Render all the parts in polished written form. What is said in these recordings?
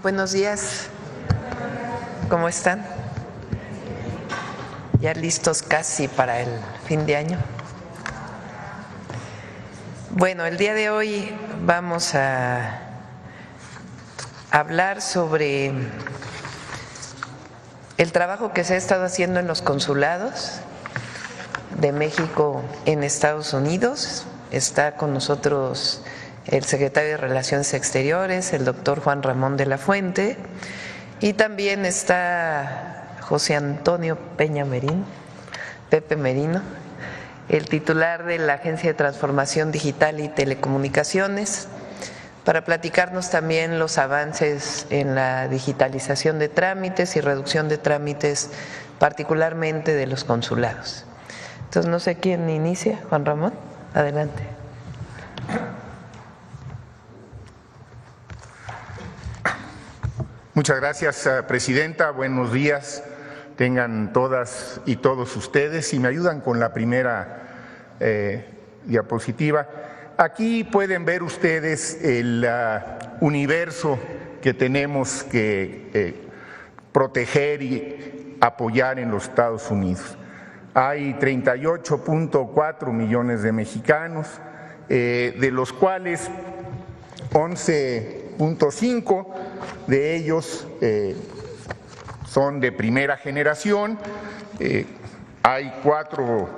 Buenos días, ¿cómo están? Ya listos casi para el fin de año. Bueno, el día de hoy vamos a hablar sobre el trabajo que se ha estado haciendo en los consulados de México en Estados Unidos. Está con nosotros el secretario de Relaciones Exteriores, el doctor Juan Ramón de la Fuente, y también está José Antonio Peña Merino, Pepe Merino, el titular de la Agencia de Transformación Digital y Telecomunicaciones, para platicarnos también los avances en la digitalización de trámites y reducción de trámites, particularmente de los consulados. Entonces, no sé quién inicia. Juan Ramón, adelante. Muchas gracias, Presidenta. Buenos días tengan todas y todos ustedes. Si me ayudan con la primera diapositiva. Aquí pueden ver ustedes el universo que tenemos que proteger y apoyar en los Estados Unidos. Hay 38.4 millones de mexicanos, de los cuales 11.5 de ellos son de primera generación. Hay 4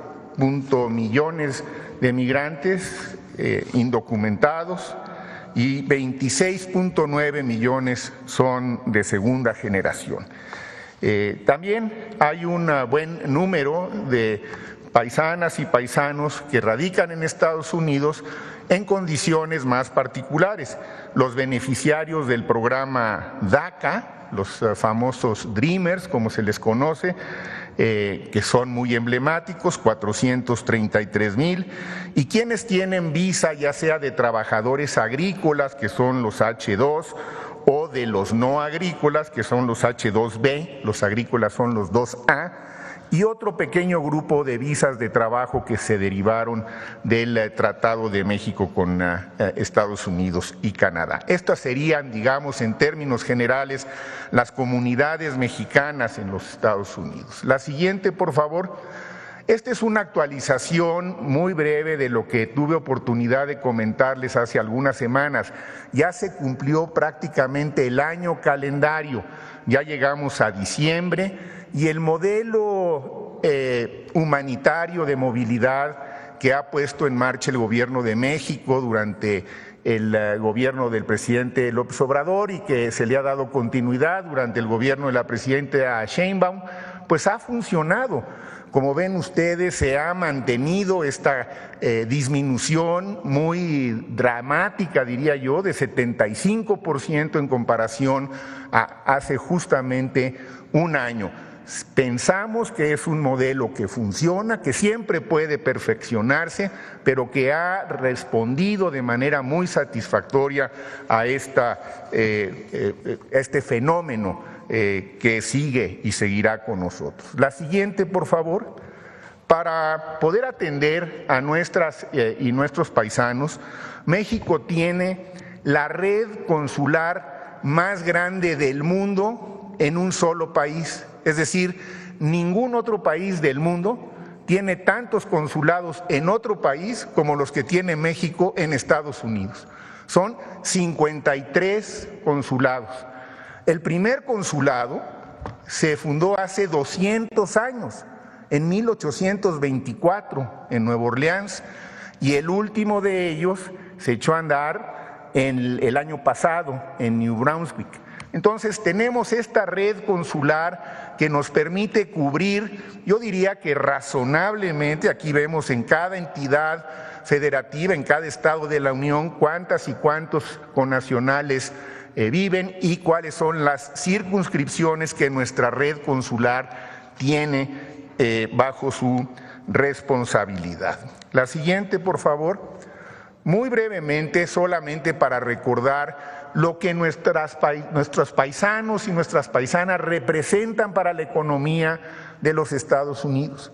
millones de migrantes indocumentados y 26.9 millones son de segunda generación. También hay un buen número de paisanas y paisanos que radican en Estados Unidos en condiciones más particulares. Los beneficiarios del programa DACA, los famosos Dreamers, como se les conoce, que son muy emblemáticos, 433,000, y quienes tienen visa ya sea de trabajadores agrícolas, que son los H2, o de los no agrícolas, que son los H2B, los agrícolas son los 2A, y otro pequeño grupo de visas de trabajo que se derivaron del Tratado de México con Estados Unidos y Canadá. Estas serían, digamos, en términos generales, las comunidades mexicanas en los Estados Unidos. La siguiente, por favor. Esta es una actualización muy breve de lo que tuve oportunidad de comentarles hace algunas semanas. Ya se cumplió prácticamente el año calendario, ya llegamos a diciembre y el modelo humanitario de movilidad que ha puesto en marcha el Gobierno de México durante el gobierno del presidente López Obrador y que se le ha dado continuidad durante el gobierno de la presidenta Sheinbaum, pues ha funcionado. Como ven ustedes, se ha mantenido esta disminución muy dramática, diría yo, de 75% en comparación a hace justamente un año. Pensamos que es un modelo que funciona, que siempre puede perfeccionarse, pero que ha respondido de manera muy satisfactoria a este fenómeno que sigue y seguirá con nosotros. La siguiente, por favor. Para poder atender a nuestras y nuestros paisanos, México tiene la red consular más grande del mundo en un solo país. Es decir, ningún otro país del mundo tiene tantos consulados en otro país como los que tiene México en Estados Unidos. Son 53 consulados. El primer consulado se fundó hace 200 años, en 1824, en Nueva Orleans, y el último de ellos se echó a andar el año pasado, en New Brunswick. Entonces tenemos esta red consular que nos permite cubrir, yo diría que razonablemente, aquí vemos en cada entidad federativa, en cada estado de la Unión, cuántas y cuántos connacionales viven y cuáles son las circunscripciones que nuestra red consular tiene bajo su responsabilidad. La siguiente, por favor. Muy brevemente, solamente para recordar lo que nuestros paisanos y nuestras paisanas representan para la economía de los Estados Unidos.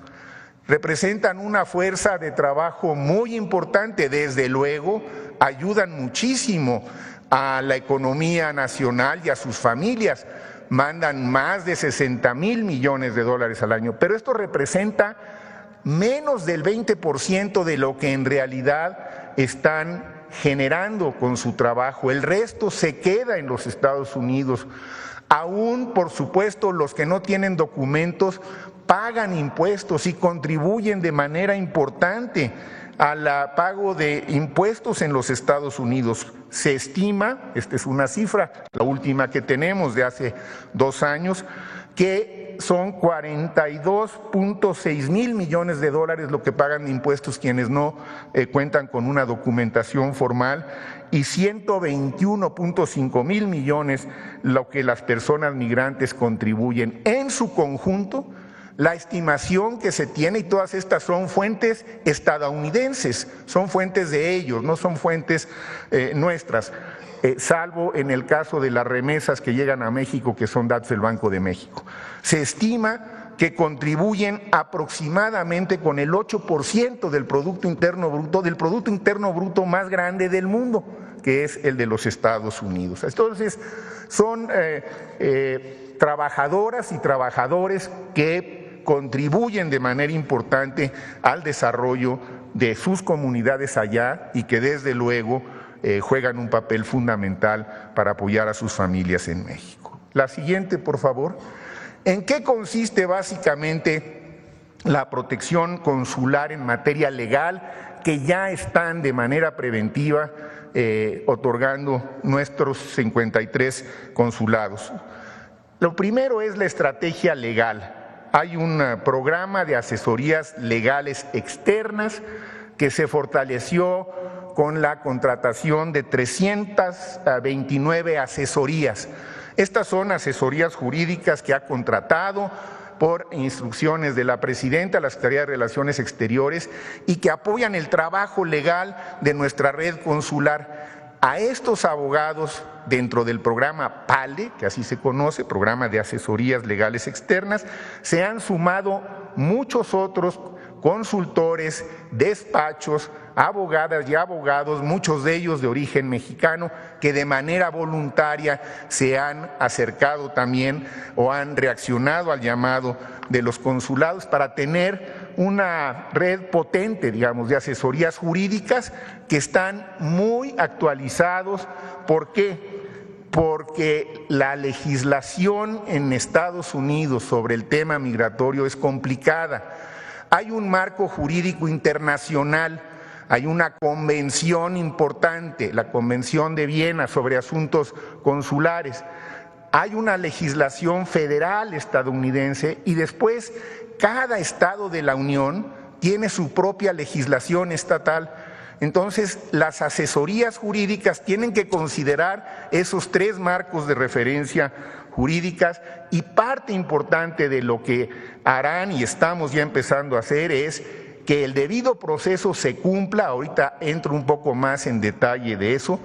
representan una fuerza de trabajo muy importante, desde luego ayudan muchísimo a la economía nacional y a sus familias, mandan más de 60,000 millones de dólares al año, pero esto representa menos del 20% de lo que en realidad están generando con su trabajo. El resto se queda en los Estados Unidos. Aún, por supuesto, los que no tienen documentos pagan impuestos y contribuyen de manera importante al pago de impuestos en los Estados Unidos. Se estima, esta es una cifra, la última que tenemos de hace 2 años, que son 42.6 mil millones de dólares lo que pagan de impuestos quienes no cuentan con una documentación formal, y 121.5 mil millones lo que las personas migrantes contribuyen. En su conjunto, la estimación que se tiene, y todas estas son fuentes estadounidenses, son fuentes de ellos, no son fuentes nuestras, salvo en el caso de las remesas que llegan a México, que son datos del Banco de México. Se estima que contribuyen aproximadamente con el 8% del Producto Interno Bruto más grande del mundo, que es el de los Estados Unidos. Entonces, son trabajadoras y trabajadores que contribuyen de manera importante al desarrollo de sus comunidades allá y que desde luego juegan un papel fundamental para apoyar a sus familias en México. La siguiente, por favor. ¿En qué consiste básicamente la protección consular en materia legal que ya están de manera preventiva otorgando nuestros 53 consulados? Lo primero es la estrategia legal. Hay un programa de asesorías legales externas que se fortaleció con la contratación de 329 asesorías. Estas son asesorías jurídicas que ha contratado por instrucciones de la Presidenta, la Secretaría de Relaciones Exteriores, y que apoyan el trabajo legal de nuestra red consular. A estos abogados, dentro del programa PALE, que así se conoce, Programa de Asesorías Legales Externas, se han sumado muchos otros consultores, despachos, abogadas y abogados, muchos de ellos de origen mexicano, que de manera voluntaria se han acercado también o han reaccionado al llamado de los consulados para tener una red potente, digamos, de asesorías jurídicas que están muy actualizados. ¿Por qué? Porque la legislación en Estados Unidos sobre el tema migratorio es complicada. Hay un marco jurídico internacional, hay una convención importante, la Convención de Viena sobre asuntos consulares, hay una legislación federal estadounidense y después cada estado de la Unión tiene su propia legislación estatal. Entonces, las asesorías jurídicas tienen que considerar esos 3 marcos de referencia jurídicas, y parte importante de lo que harán y estamos ya empezando a hacer es que el debido proceso se cumpla. Ahorita entro un poco más en detalle de eso,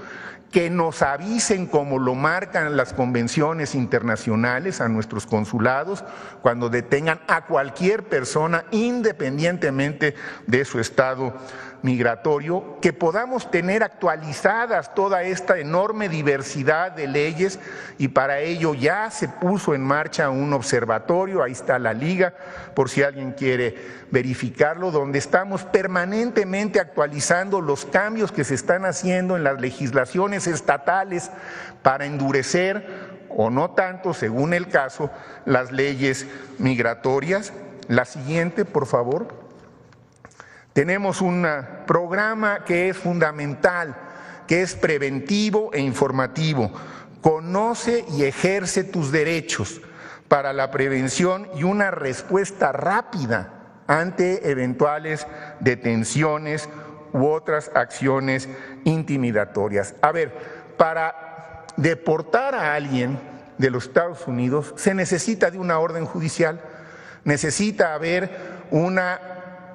que nos avisen, como lo marcan las convenciones internacionales, a nuestros consulados cuando detengan a cualquier persona independientemente de su estado migratorio, que podamos tener actualizadas toda esta enorme diversidad de leyes, y para ello ya se puso en marcha un observatorio, ahí está la liga por si alguien quiere verificarlo, donde estamos permanentemente actualizando los cambios que se están haciendo en las legislaciones estatales para endurecer o no tanto, según el caso, las leyes migratorias. La siguiente, por favor. Tenemos un programa que es fundamental, que es preventivo e informativo. Conoce y ejerce tus derechos para la prevención y una respuesta rápida ante eventuales detenciones u otras acciones intimidatorias. A ver, para deportar a alguien de los Estados Unidos se necesita de una orden judicial, necesita haber una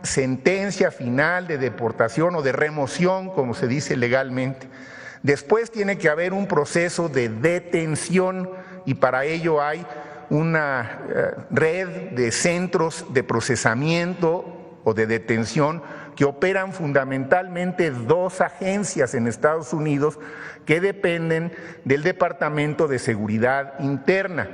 sentencia final de deportación o de remoción, como se dice legalmente. Después tiene que haber un proceso de detención, y para ello hay una red de centros de procesamiento o de detención que operan fundamentalmente dos agencias en Estados Unidos que dependen del Departamento de Seguridad Interna.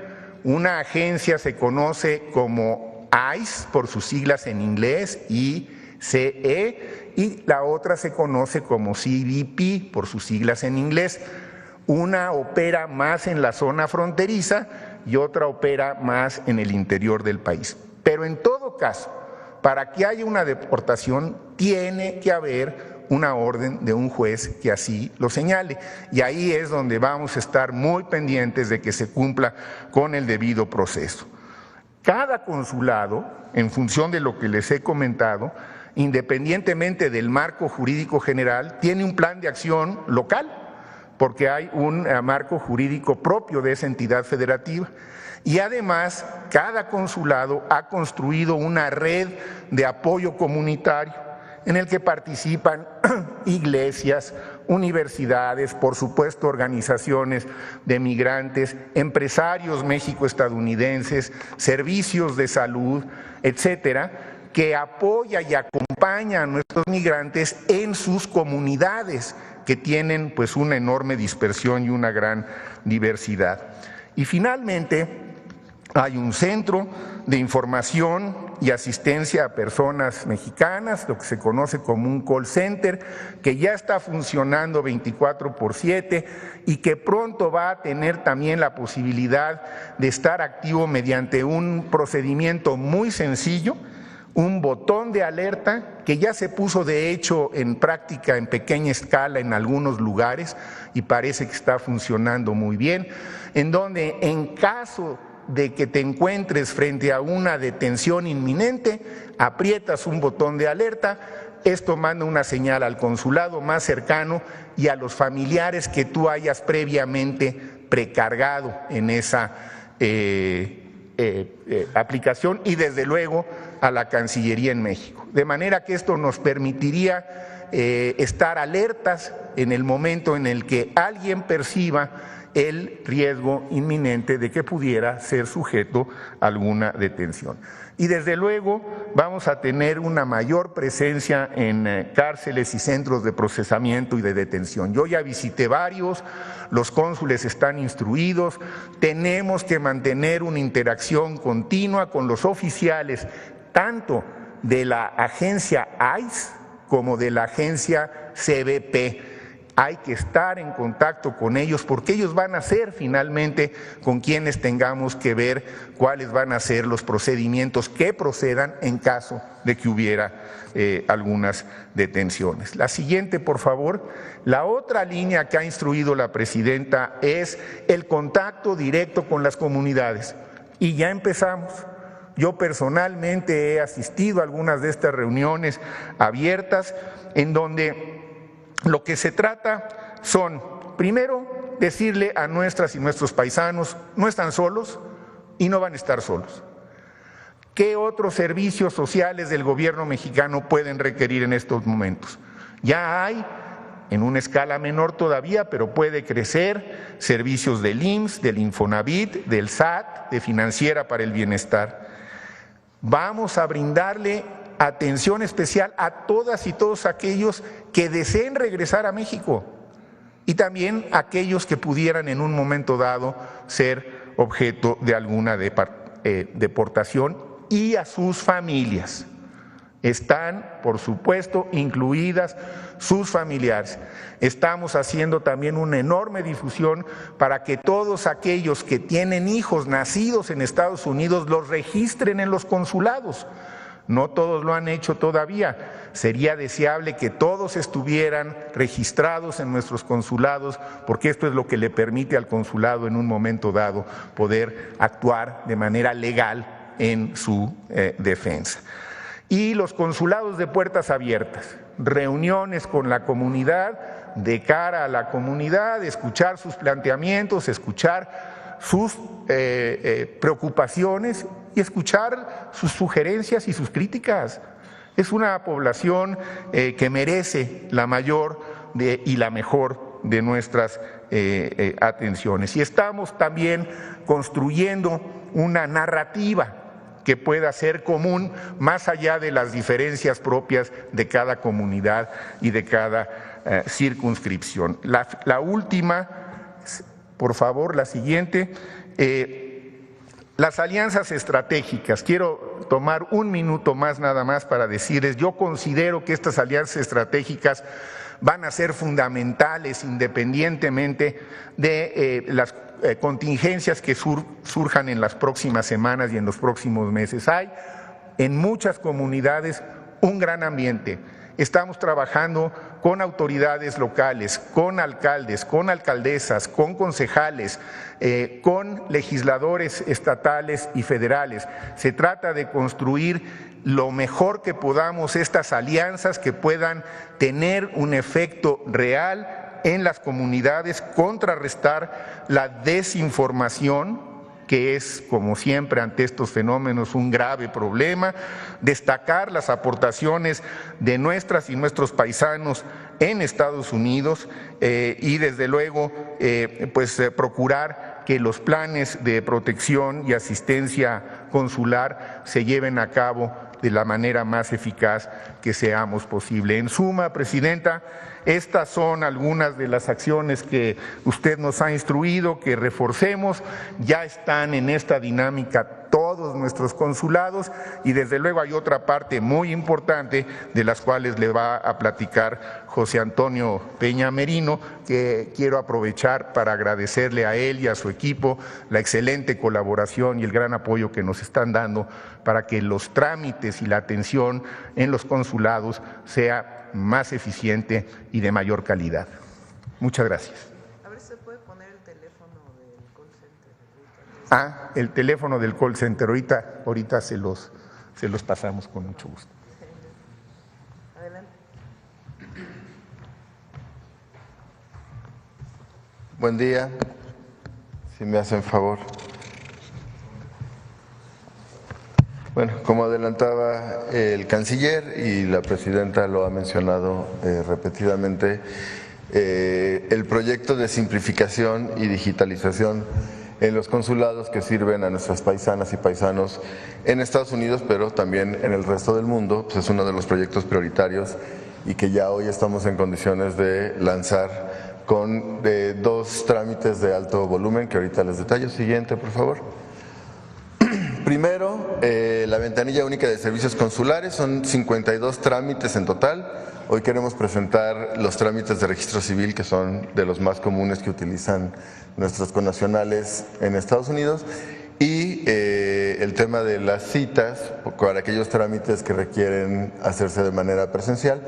Una agencia se conoce como ICE por sus siglas en inglés, ICE, y la otra se conoce como CBP por sus siglas en inglés. Una opera más en la zona fronteriza y otra opera más en el interior del país. Pero en todo caso, para que haya una deportación tiene que haber una orden de un juez que así lo señale. Y ahí es donde vamos a estar muy pendientes de que se cumpla con el debido proceso. Cada consulado, en función de lo que les he comentado, independientemente del marco jurídico general, tiene un plan de acción local, porque hay un marco jurídico propio de esa entidad federativa. Y además, cada consulado ha construido una red de apoyo comunitario en el que participan iglesias, universidades, por supuesto organizaciones de migrantes, empresarios méxico-estadounidenses, servicios de salud, etcétera, que apoya y acompaña a nuestros migrantes en sus comunidades, que tienen pues una enorme dispersión y una gran diversidad. Y finalmente, hay un centro de información y asistencia a personas mexicanas, lo que se conoce como un call center, que ya está funcionando 24/7 y que pronto va a tener también la posibilidad de estar activo mediante un procedimiento muy sencillo, un botón de alerta que ya se puso de hecho en práctica en pequeña escala en algunos lugares y parece que está funcionando muy bien, en donde en caso de que te encuentres frente a una detención inminente, aprietas un botón de alerta, esto manda una señal al consulado más cercano y a los familiares que tú hayas previamente precargado en esa aplicación y desde luego a la Cancillería en México. De manera que esto nos permitiría estar alertas en el momento en el que alguien perciba el riesgo inminente de que pudiera ser sujeto a alguna detención. Y desde luego vamos a tener una mayor presencia en cárceles y centros de procesamiento y de detención. Yo ya visité varios, los cónsules están instruidos, tenemos que mantener una interacción continua con los oficiales, tanto de la agencia ICE como de la agencia CBP. Hay que estar en contacto con ellos porque ellos van a ser finalmente con quienes tengamos que ver cuáles van a ser los procedimientos que procedan en caso de que hubiera algunas detenciones. La siguiente, por favor. La otra línea que ha instruido la presidenta es el contacto directo con las comunidades y ya empezamos. Yo personalmente he asistido a algunas de estas reuniones abiertas en donde lo que se trata son, primero, decirle a nuestras y nuestros paisanos, no están solos y no van a estar solos. ¿Qué otros servicios sociales del gobierno mexicano pueden requerir en estos momentos? Ya hay, en una escala menor todavía, pero puede crecer, servicios del IMSS, del Infonavit, del SAT, de Financiera para el Bienestar. Vamos a brindarle atención especial a todas y todos aquellos que deseen regresar a México y también a aquellos que pudieran en un momento dado ser objeto de alguna deportación y a sus familias. Están, por supuesto, incluidas sus familiares. Estamos haciendo también una enorme difusión para que todos aquellos que tienen hijos nacidos en Estados Unidos los registren en los consulados. No todos lo han hecho todavía. Sería deseable que todos estuvieran registrados en nuestros consulados, porque esto es lo que le permite al consulado en un momento dado poder actuar de manera legal en su defensa. Y los consulados de puertas abiertas, reuniones con la comunidad, de cara a la comunidad, escuchar sus planteamientos, escuchar sus preocupaciones y escuchar sus sugerencias y sus críticas. Es una población que merece la mayor y la mejor de nuestras atenciones. Y estamos también construyendo una narrativa que pueda ser común más allá de las diferencias propias de cada comunidad y de cada circunscripción. La última, por favor, la siguiente. Las alianzas estratégicas, quiero tomar un minuto más nada más para decirles, yo considero que estas alianzas estratégicas van a ser fundamentales independientemente de las contingencias que surjan en las próximas semanas y en los próximos meses. Hay en muchas comunidades un gran ambiente. Estamos trabajando con autoridades locales, con alcaldes, con alcaldesas, con concejales, con legisladores estatales y federales. Se trata de construir lo mejor que podamos estas alianzas que puedan tener un efecto real en las comunidades, contrarrestar la desinformación, que es, como siempre, ante estos fenómenos un grave problema, destacar las aportaciones de nuestras y nuestros paisanos en Estados Unidos y, desde luego, procurar que los planes de protección y asistencia consular se lleven a cabo de la manera más eficaz que seamos posible. En suma, Presidenta, estas son algunas de las acciones que usted nos ha instruido, que reforcemos. Ya están en esta dinámica todos nuestros consulados y desde luego hay otra parte muy importante de las cuales le va a platicar José Antonio Peña Merino, que quiero aprovechar para agradecerle a él y a su equipo la excelente colaboración y el gran apoyo que nos están dando para que los trámites y la atención en los consulados sea más eficiente y de mayor calidad. Muchas gracias. A ver si se puede poner el teléfono del call center. El teléfono del call center, ahorita se los pasamos con mucho gusto. Adelante. Buen día, si me hacen favor. Bueno, como adelantaba el canciller y la presidenta lo ha mencionado repetidamente, el proyecto de simplificación y digitalización en los consulados que sirven a nuestras paisanas y paisanos en Estados Unidos, pero también en el resto del mundo, pues es uno de los proyectos prioritarios y que ya hoy estamos en condiciones de lanzar con 2 trámites de alto volumen, que ahorita les detallo. Siguiente, por favor. Primero, la ventanilla única de servicios consulares, son 52 trámites en total. Hoy queremos presentar los trámites de registro civil, que son de los más comunes que utilizan nuestros connacionales en Estados Unidos, y el tema de las citas para aquellos trámites que requieren hacerse de manera presencial,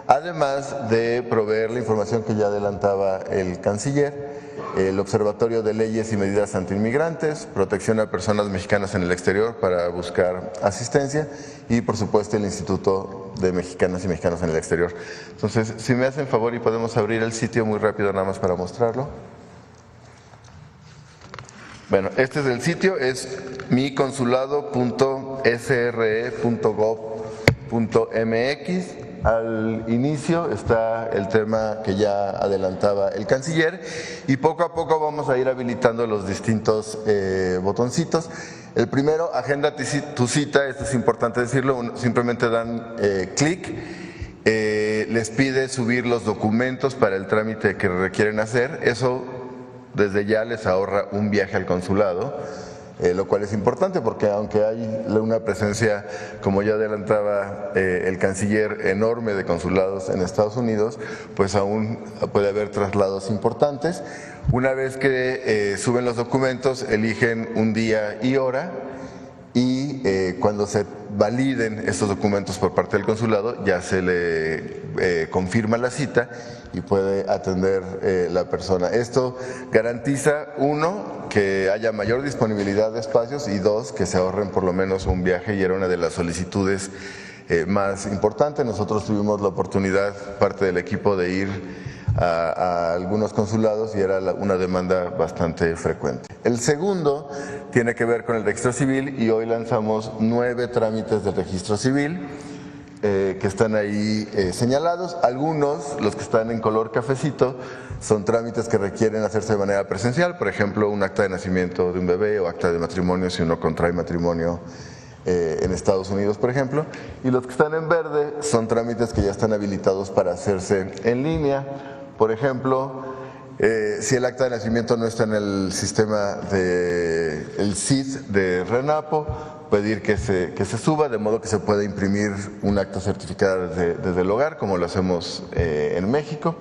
además de proveer la información que ya adelantaba el canciller, el Observatorio de Leyes y Medidas Antiinmigrantes, protección a personas mexicanas en el exterior para buscar asistencia y, por supuesto, el Instituto de Mexicanas y Mexicanos en el Exterior. Entonces, si me hacen favor y podemos abrir el sitio muy rápido nada más para mostrarlo. Bueno, este es el sitio, es miconsulado.sre.gov.mx. Al inicio está el tema que ya adelantaba el canciller y poco a poco vamos a ir habilitando los distintos botoncitos. El primero, agenda tu cita, esto es importante decirlo, simplemente dan clic, les pide subir los documentos para el trámite que requieren hacer, eso desde ya les ahorra un viaje al consulado. Lo cual es importante porque aunque hay una presencia, como ya adelantaba el canciller, enorme de consulados en Estados Unidos, pues aún puede haber traslados importantes. Una vez que suben los documentos, eligen un día y hora y cuando se validen estos documentos por parte del consulado ya se le confirma la cita y puede atender la persona. Esto garantiza, 1, que haya mayor disponibilidad de espacios y 2, que se ahorren por lo menos un viaje, y era una de las solicitudes más importantes. Nosotros tuvimos la oportunidad, parte del equipo, de ir a algunos consulados y era una demanda bastante frecuente. El segundo tiene que ver con el registro civil y hoy lanzamos 9 trámites de registro civil que están ahí señalados. Algunos, los que están en color cafecito, son trámites que requieren hacerse de manera presencial, por ejemplo, un acta de nacimiento de un bebé o acta de matrimonio si uno contrae matrimonio en Estados Unidos, por ejemplo, y los que están en verde son trámites que ya están habilitados para hacerse en línea. Por ejemplo, si el acta de nacimiento no está en el sistema del CID de RENAPO, pedir que se suba, de modo que se pueda imprimir un acta certificada desde el hogar, como lo hacemos en México.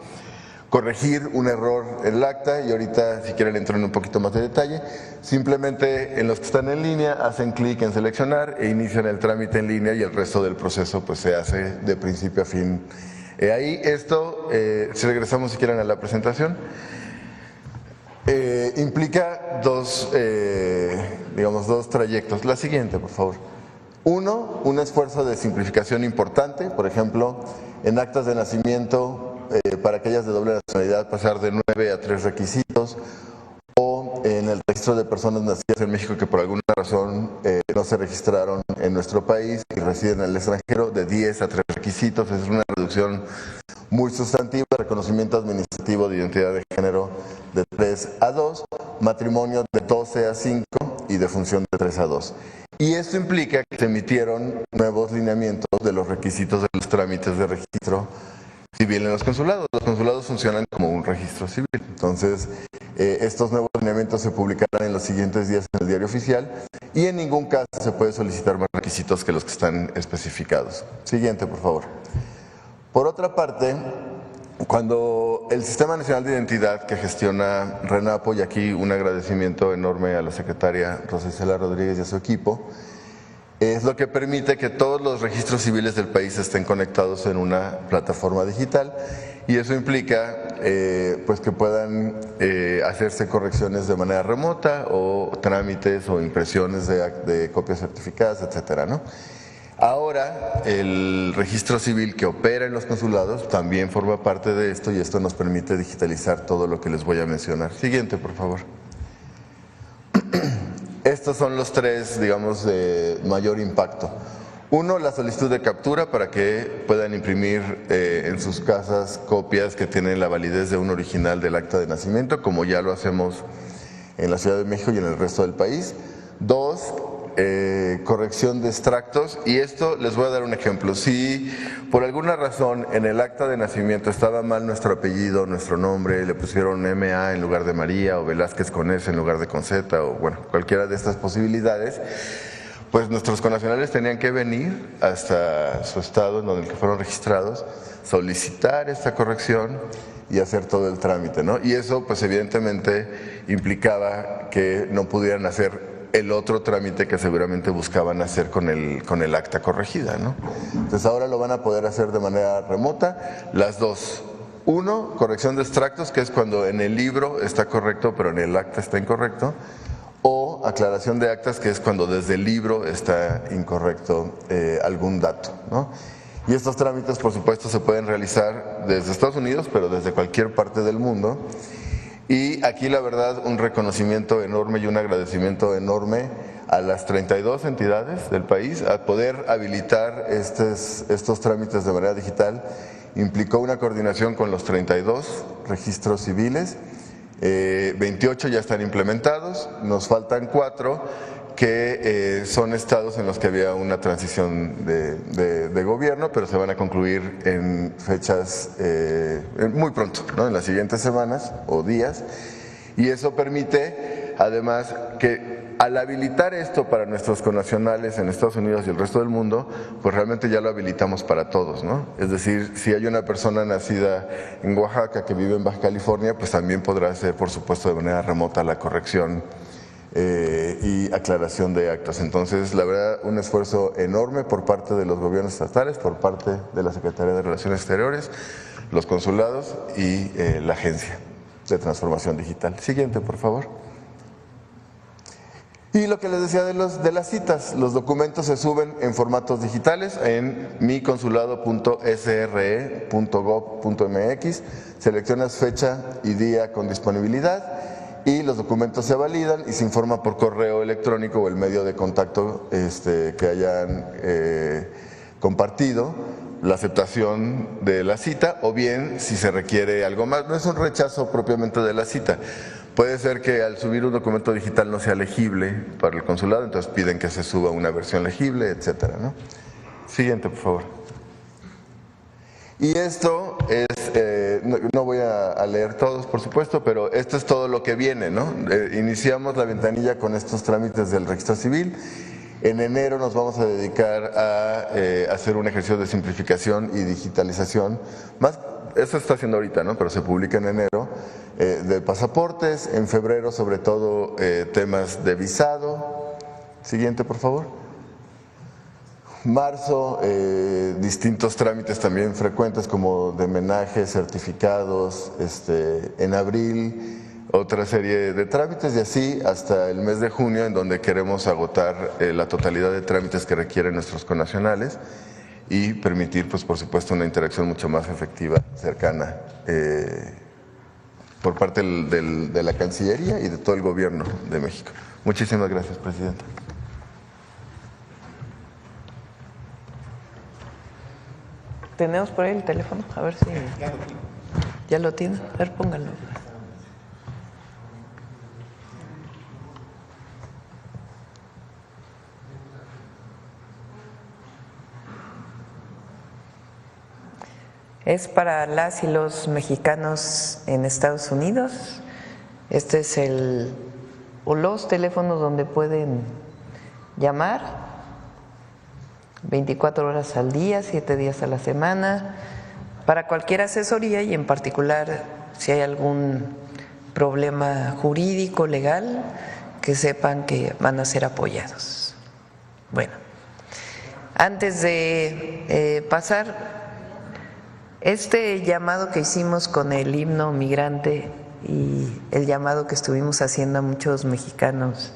Corregir un error en el acta, y ahorita si quieren entro en un poquito más de detalle. Simplemente en los que están en línea hacen clic en seleccionar e inician el trámite en línea, y el resto del proceso pues se hace de principio a fin. Ahí esto, si regresamos si quieren a la presentación, implica dos trayectos. La siguiente, por favor. Uno, un esfuerzo de simplificación importante, por ejemplo, en actas de nacimiento, para aquellas de doble nacionalidad, pasar de 9 a 3 requisitos, o en el registro de personas nacidas en México que por alguna razón no se registraron en nuestro país y residen en el extranjero, de 10 a 3 requisitos. Es una reducción muy sustantiva. Reconocimiento administrativo de identidad de género de 3 a 2, matrimonio de 12 a 5 y defunción de 3 a 2. Y esto implica que se emitieron nuevos lineamientos de los requisitos de los trámites de registro civil en los consulados. Los consulados funcionan como un registro civil. Entonces, estos nuevos lineamientos se publicarán en los siguientes días en el Diario Oficial, y en ningún caso se puede solicitar más requisitos que los que están especificados. Siguiente, por favor. Por otra parte, cuando el Sistema Nacional de Identidad que gestiona RENAPO, y aquí un agradecimiento enorme a la secretaria Rosa Isela Rodríguez y a su equipo, es lo que permite que todos los registros civiles del país estén conectados en una plataforma digital, y eso implica pues que puedan hacerse correcciones de manera remota, o trámites o impresiones de copias certificadas, etcétera, ¿no? Ahora, el registro civil que opera en los consulados también forma parte de esto, y esto nos permite digitalizar todo lo que les voy a mencionar. Siguiente, por favor. Estos son los tres, digamos, de mayor impacto. Uno, la solicitud de captura para que puedan imprimir en sus casas copias que tienen la validez de un original del acta de nacimiento, como ya lo hacemos en la Ciudad de México y en el resto del país. Dos, corrección de extractos, y esto les voy a dar un ejemplo. Si por alguna razón en el acta de nacimiento estaba mal nuestro apellido, nuestro nombre, le pusieron MA en lugar de María, o Velázquez con S en lugar de con Z, o bueno, cualquiera de estas posibilidades, pues nuestros connacionales tenían que venir hasta su estado en donde fueron registrados, solicitar esta corrección y hacer todo el trámite, ¿no? Y eso pues evidentemente implicaba que no pudieran hacer el otro trámite que seguramente buscaban hacer con el acta corregida, ¿no? Entonces ahora lo van a poder hacer de manera remota, las dos. Uno, corrección de extractos, que es cuando en el libro está correcto pero en el acta está incorrecto, o aclaración de actas, que es cuando desde el libro está incorrecto algún dato, ¿no? Y estos trámites, por supuesto, se pueden realizar desde Estados Unidos, pero desde cualquier parte del mundo. Y aquí la verdad un reconocimiento enorme y un agradecimiento enorme a las 32 entidades del país. A poder habilitar estos trámites de manera digital implicó una coordinación con los 32 registros civiles, 28 ya están implementados, nos faltan 4 que son estados en los que había una transición de gobierno, pero se van a concluir en fechas muy pronto, ¿no? En las siguientes semanas o días, y eso permite además que al habilitar esto para nuestros connacionales en Estados Unidos y el resto del mundo, pues realmente ya lo habilitamos para todos, ¿no? Es decir, si hay una persona nacida en Oaxaca que vive en Baja California, pues también podrá hacer, por supuesto, de manera remota la corrección y aclaración de actas. Entonces, la verdad, un esfuerzo enorme por parte de los gobiernos estatales, por parte de la Secretaría de Relaciones Exteriores, los consulados y la Agencia de Transformación Digital. Siguiente, por favor. Y lo que les decía de las citas, los documentos se suben en formatos digitales en miconsulado.sre.gov.mx, seleccionas fecha y día con disponibilidad, y los documentos se validan y se informa por correo electrónico o el medio de contacto que hayan compartido la aceptación de la cita, o bien si se requiere algo más. No es un rechazo propiamente de la cita, Puede ser que al subir un documento digital no sea legible para el consulado, entonces piden que se suba una versión legible, etcétera, ¿no? Siguiente, por favor. Y esto es, no voy a leer todos, por supuesto, pero esto es todo lo que viene, ¿no? Iniciamos la ventanilla con estos trámites del registro civil. En enero nos vamos a dedicar a hacer un ejercicio de simplificación y digitalización. Eso está haciendo ahorita, ¿no? Pero se publica en enero, de pasaportes. En febrero, sobre todo, temas de visado. Siguiente, por favor. Marzo, distintos trámites también frecuentes como de homenaje, certificados. En abril, otra serie de trámites y así hasta el mes de junio, en donde queremos agotar la totalidad de trámites que requieren nuestros connacionales y permitir, pues, por supuesto, una interacción mucho más efectiva, cercana, por parte de la Cancillería y de todo el Gobierno de México. Muchísimas gracias, Presidenta. ¿Tenemos por ahí el teléfono? A ver si ya lo tiene. A ver, póngalo. Es para las y los mexicanos en Estados Unidos. Este es los teléfonos donde pueden llamar 24 horas al día, 7 días a la semana, para cualquier asesoría y en particular si hay algún problema jurídico, legal, que sepan que van a ser apoyados. Bueno, antes de pasar, este llamado que hicimos con el himno migrante y el llamado que estuvimos haciendo a muchos mexicanos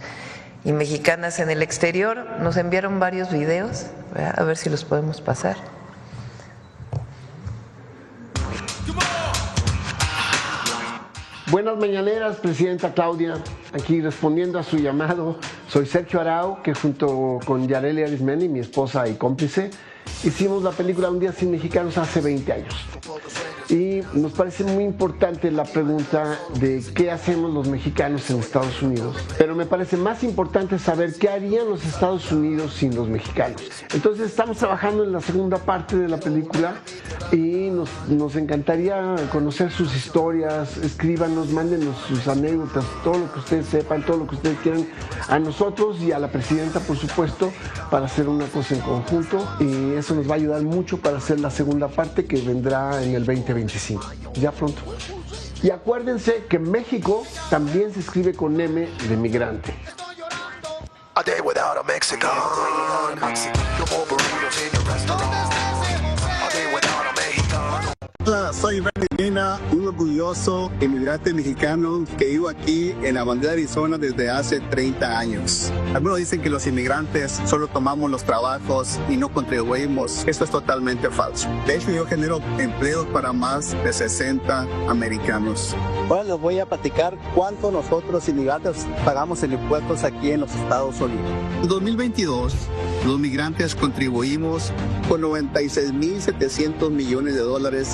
y mexicanas en el exterior, nos enviaron varios videos, a ver si los podemos pasar. Buenas mañaneras, Presidenta Claudia. Aquí respondiendo a su llamado, soy Sergio Arau, que junto con Yareli Arismendi, mi esposa y cómplice, hicimos la película Un Día Sin Mexicanos hace 20 años. Y nos parece muy importante la pregunta de qué hacemos los mexicanos en Estados Unidos. Pero me parece más importante saber qué harían los Estados Unidos sin los mexicanos. Entonces estamos trabajando en la segunda parte de la película y nos encantaría conocer sus historias. Escríbanos, mándenos sus anécdotas, todo lo que ustedes sepan, todo lo que ustedes quieran, a nosotros y a la Presidenta, por supuesto, para hacer una cosa en conjunto. Y eso nos va a ayudar mucho para hacer la segunda parte, que vendrá en el 2025, ya pronto. Y acuérdense que México también se escribe con M de migrante. A day without a Mexican. No more burritos in your restaurant. A day without a Mexican. Hola, soy Randy Medina, un orgulloso inmigrante mexicano que vivo aquí en Avondale, Arizona desde hace 30 años. Algunos dicen que los inmigrantes solo tomamos los trabajos y no contribuimos. Esto es totalmente falso. De hecho, yo genero empleos para más de 60 americanos. Ahora les voy a platicar cuánto nosotros inmigrantes pagamos en impuestos aquí en los Estados Unidos. En 2022, los migrantes contribuimos con $96,700 millones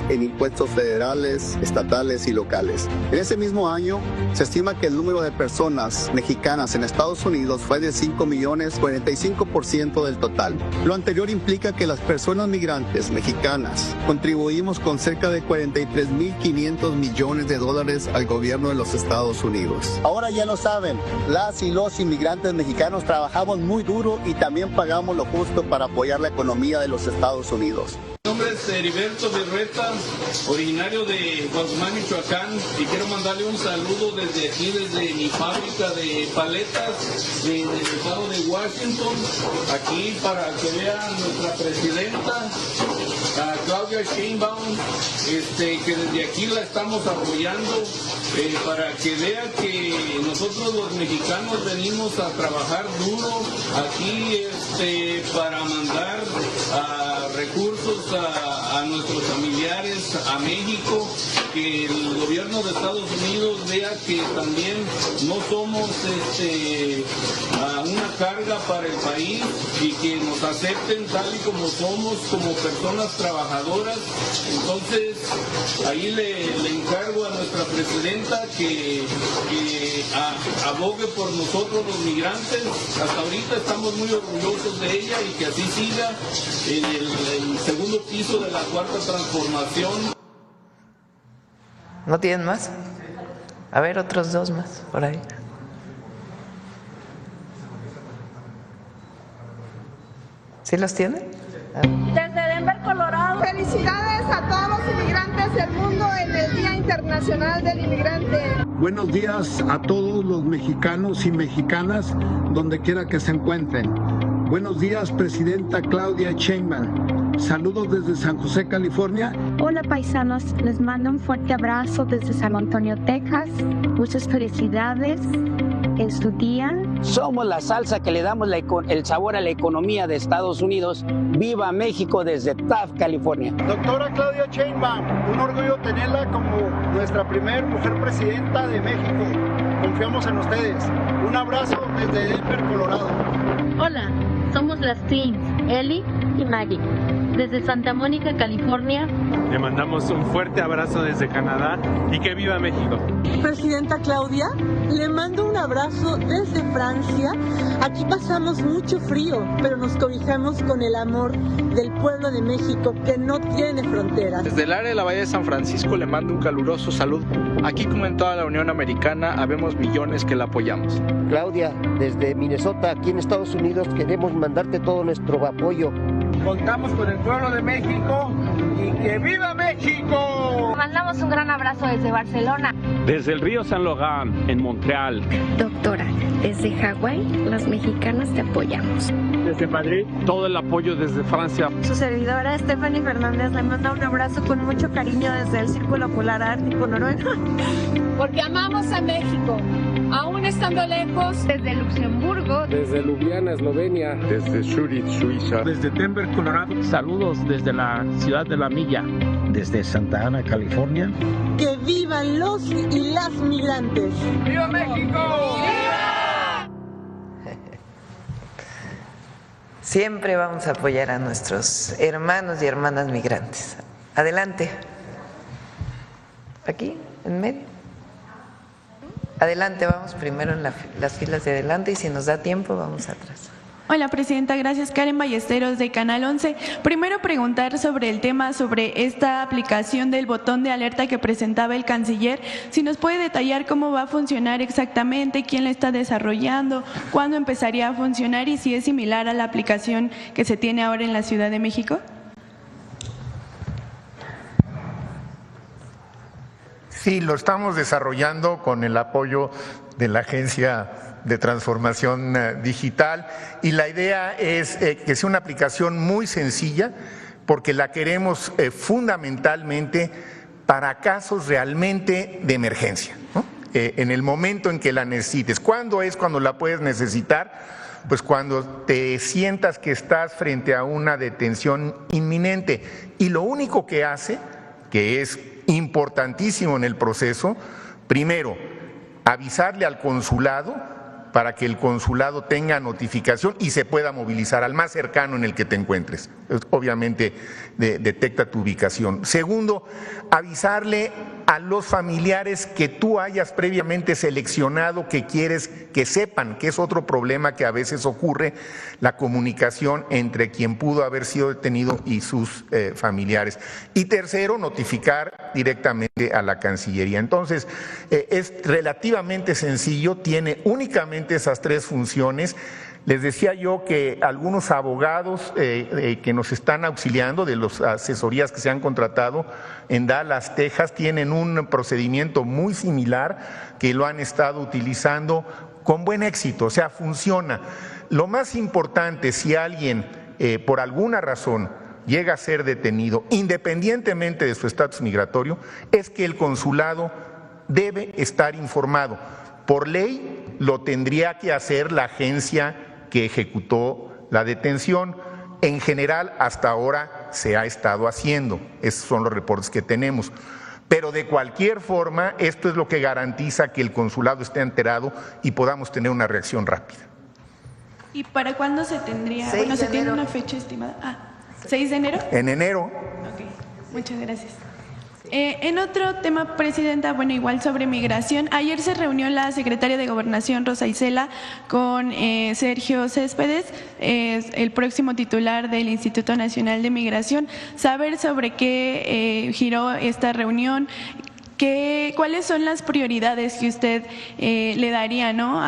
en impuestos federales, estatales y locales. En ese mismo año, se estima que el número de personas mexicanas en Estados Unidos fue de 5 millones, 45% del total. Lo anterior implica que las personas migrantes mexicanas contribuimos con cerca de $43,500 millones al gobierno de los Estados Unidos. Ahora ya lo saben, las y los inmigrantes mexicanos trabajamos muy duro y también pagamos lo justo para apoyar la economía de los Estados Unidos. Mi nombre es Heriberto Berreta, originario de Guazumán, Michoacán, y quiero mandarle un saludo desde aquí, desde mi fábrica de paletas del estado de Washington, aquí para que vean nuestra presidenta, Claudia Sheinbaum, que desde aquí la estamos apoyando, para que vea que nosotros los mexicanos venimos a trabajar duro aquí para mandar recursos a nuestros familiares a México, que el gobierno de Estados Unidos vea que también no somos una carga para el país y que nos acepten tal y como somos, como personas trabajadoras. Entonces, ahí le encargo a nuestra presidenta que abogue por nosotros los migrantes. Hasta ahorita estamos muy orgullosos de ella y que así siga en el segundo piso de la cuarta transformación. ¿No tienen más? A ver, otros dos más por ahí. ¿Sí los tienen? Desde Denver, Colorado. Felicidades a todos los inmigrantes del mundo en el Día Internacional del Inmigrante. Buenos días a todos los mexicanos y mexicanas, donde quiera que se encuentren. Buenos días, Presidenta Claudia Sheinbaum. Saludos desde San José, California. Hola paisanos, les mando un fuerte abrazo desde San Antonio, Texas. Muchas felicidades en su día. Somos la salsa que le damos el sabor a la economía de Estados Unidos. ¡Viva México desde Taft, California! Doctora Claudia Sheinbaum, un orgullo tenerla como nuestra primer mujer presidenta de México. Confiamos en ustedes. Un abrazo desde Denver, Colorado. Hola, somos las Twins, Ellie y Maggie. Desde Santa Mónica, California. Le mandamos un fuerte abrazo desde Canadá y que viva México. Presidenta Claudia, le mando un abrazo desde Francia. Aquí pasamos mucho frío, pero nos cobijamos con el amor del pueblo de México que no tiene fronteras. Desde el área de la Bahía de San Francisco le mando un caluroso saludo. Aquí, como en toda la Unión Americana, habemos millones que la apoyamos. Claudia, desde Minnesota, aquí en Estados Unidos, queremos mandarte todo nuestro apoyo. Contamos con el pueblo de México y que viva México. Mandamos un gran abrazo desde Barcelona. Desde el río San Logan, en Montreal. Doctora, desde Hawái, las mexicanas te apoyamos. Desde Madrid, todo el apoyo desde Francia. Su servidora Stephanie Fernández le manda un abrazo con mucho cariño desde el Círculo Polar Ártico Noruega. Porque amamos a México, aún estando lejos. Desde Luxemburgo. Desde Ljubljana, Eslovenia. Desde Zurich, Suiza. Desde Denver, Colorado. Saludos desde la ciudad de La Milla. Desde Santa Ana, California. Que vivan los y las migrantes. ¡Viva México! ¡Viva! Siempre vamos a apoyar a nuestros hermanos y hermanas migrantes. Adelante. Aquí, en medio. Adelante, vamos primero en las filas de adelante y si nos da tiempo vamos atrás. Hola, Presidenta. Gracias. Karen Ballesteros, de Canal 11. Primero, preguntar sobre el tema, sobre esta aplicación del botón de alerta que presentaba el canciller. Si nos puede detallar cómo va a funcionar exactamente, quién la está desarrollando, cuándo empezaría a funcionar y si es similar a la aplicación que se tiene ahora en la Ciudad de México. Sí, lo estamos desarrollando con el apoyo de la Agencia de Transformación Digital y la idea es que sea una aplicación muy sencilla porque la queremos fundamentalmente para casos realmente de emergencia, ¿no? En el momento en que la necesites. ¿Cuándo es cuando la puedes necesitar? Pues cuando te sientas que estás frente a una detención inminente y lo único que hace, que es importantísimo en el proceso, primero, avisarle al consulado para que el consulado tenga notificación y se pueda movilizar al más cercano en el que te encuentres. Obviamente detecta tu ubicación. Segundo, avisarle a los familiares que tú hayas previamente seleccionado que quieres que sepan, que es otro problema que a veces ocurre, la comunicación entre quien pudo haber sido detenido y sus familiares. Y tercero, notificar directamente a la Cancillería. Entonces, es relativamente sencillo, tiene únicamente esas tres funciones. Les decía yo que algunos abogados que nos están auxiliando de las asesorías que se han contratado en Dallas, Texas, tienen un procedimiento muy similar que lo han estado utilizando con buen éxito, o sea, funciona. Lo más importante, si alguien por alguna razón llega a ser detenido, independientemente de su estatus migratorio, es que el consulado debe estar informado. Por ley lo tendría que hacer la agencia que ejecutó la detención. En general, hasta ahora se ha estado haciendo. Esos son los reportes que tenemos. Pero de cualquier forma, esto es lo que garantiza que el consulado esté enterado y podamos tener una reacción rápida. ¿Y para cuándo se tendría? Bueno, ¿se tiene una fecha estimada? ¿6 de enero? En enero. Ok, muchas gracias. En otro tema, Presidenta, bueno, igual sobre migración, ayer se reunió la secretaria de Gobernación, Rosa Isela, con Sergio Céspedes, el próximo titular del Instituto Nacional de Migración, saber sobre qué giró esta reunión. ¿Cuáles son las prioridades que usted le daría, ¿no?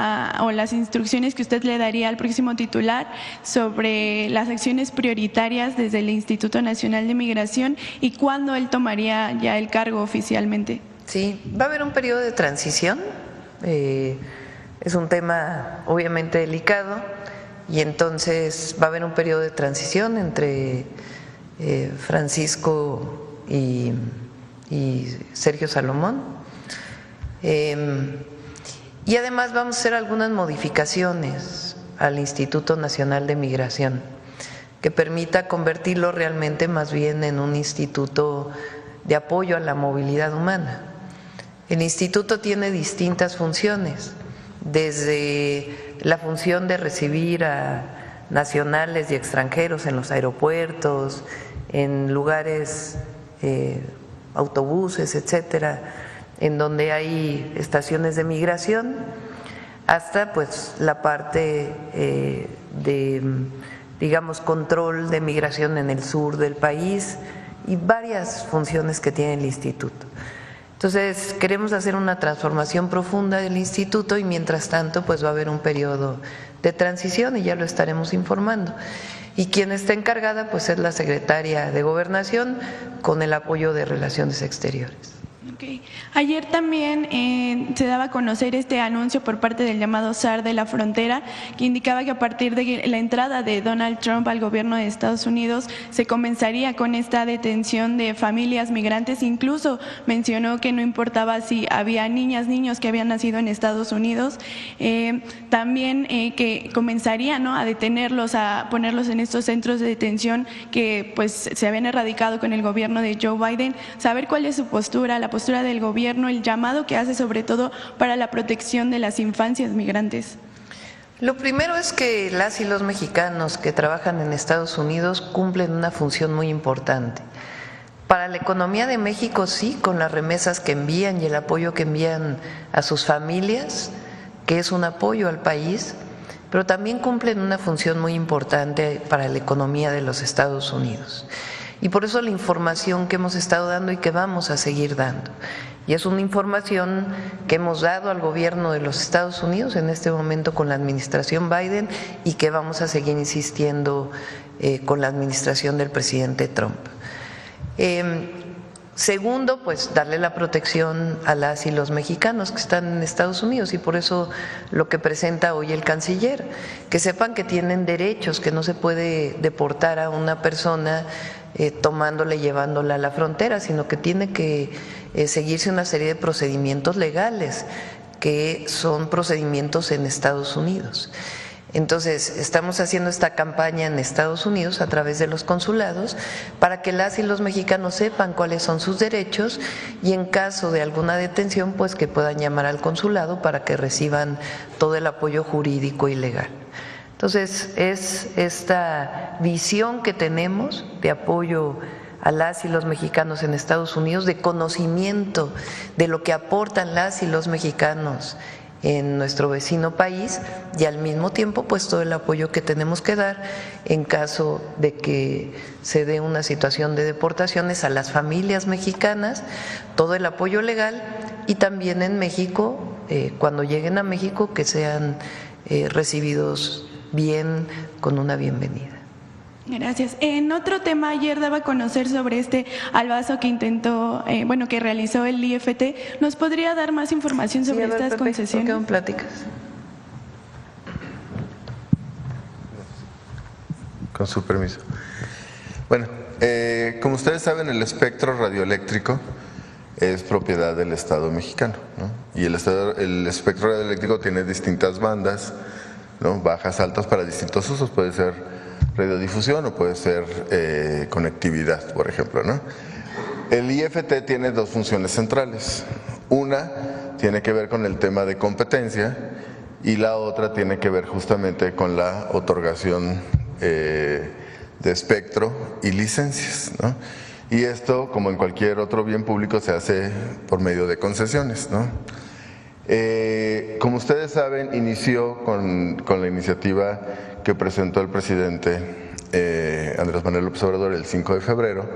O las instrucciones que usted le daría al próximo titular sobre las acciones prioritarias desde el Instituto Nacional de Migración y cuándo él tomaría ya el cargo oficialmente? Sí, va a haber un periodo de transición. Es un tema obviamente delicado y entonces va a haber un periodo de transición entre Francisco y Sergio Salomón. Y además vamos a hacer algunas modificaciones al Instituto Nacional de Migración que permita convertirlo realmente más bien en un instituto de apoyo a la movilidad humana. El instituto tiene distintas funciones, desde la función de recibir a nacionales y extranjeros en los aeropuertos, en lugares autobuses, etcétera, en donde hay estaciones de migración, hasta pues la parte de, digamos, control de migración en el sur del país y varias funciones que tiene el instituto. Entonces queremos hacer una transformación profunda del instituto y mientras tanto pues va a haber un periodo de transición y ya lo estaremos informando. Y quien está encargada pues es la secretaria de Gobernación con el apoyo de Relaciones Exteriores. Okay. Ayer también se daba a conocer este anuncio por parte del llamado zar de la frontera que indicaba que a partir de la entrada de Donald Trump al gobierno de Estados Unidos se comenzaría con esta detención de familias migrantes. Incluso mencionó que no importaba si había niñas, niños que habían nacido en Estados Unidos, también que comenzaría, ¿no?, a detenerlos, a ponerlos en estos centros de detención que pues se habían erradicado con el gobierno de Joe Biden. Saber cuál es su postura, la postura del gobierno, el llamado que hace sobre todo para la protección de las infancias migrantes. Lo primero es que las y los mexicanos que trabajan en Estados Unidos cumplen una función muy importante. Para la economía de México sí, con las remesas que envían y el apoyo que envían a sus familias, que es un apoyo al país, pero también cumplen una función muy importante para la economía de los Estados Unidos. Y por eso la información que hemos estado dando y que vamos a seguir dando. Y es una información que hemos dado al gobierno de los Estados Unidos en este momento con la administración Biden y que vamos a seguir insistiendo con la administración del presidente Trump. Segundo, pues darle la protección a las y los mexicanos que están en Estados Unidos y por eso lo que presenta hoy el canciller, que sepan que tienen derechos, que no se puede deportar a una persona tomándola y llevándola a la frontera, sino que tiene que seguirse una serie de procedimientos legales, que son procedimientos en Estados Unidos. Entonces, estamos haciendo esta campaña en Estados Unidos a través de los consulados para que las y los mexicanos sepan cuáles son sus derechos y en caso de alguna detención, pues que puedan llamar al consulado para que reciban todo el apoyo jurídico y legal. Entonces, es esta visión que tenemos de apoyo a las y los mexicanos en Estados Unidos, de conocimiento de lo que aportan las y los mexicanos en nuestro vecino país y al mismo tiempo pues todo el apoyo que tenemos que dar en caso de que se dé una situación de deportaciones a las familias mexicanas, todo el apoyo legal y también en México, cuando lleguen a México, que sean recibidos bien, con una bienvenida. Gracias. En otro tema, ayer daba a conocer sobre este albazo que intentó, que realizó el IFT. ¿Nos podría dar más información sobre estas concesiones? ¿Por qué no platicas? Con su permiso. Bueno, como ustedes saben, el espectro radioeléctrico es propiedad del Estado mexicano, ¿no? Y el espectro radioeléctrico tiene distintas bandas, ¿no?, bajas, altas, para distintos usos. Puede ser radiodifusión o puede ser conectividad, por ejemplo, ¿no? El IFT tiene dos funciones centrales. Una tiene que ver con el tema de competencia y la otra tiene que ver justamente con la otorgación de espectro y licencias, ¿no? Y esto, como en cualquier otro bien público, se hace por medio de concesiones, ¿no? Como ustedes saben, inició con la iniciativa que presentó el presidente Andrés Manuel López Obrador el 5 de febrero,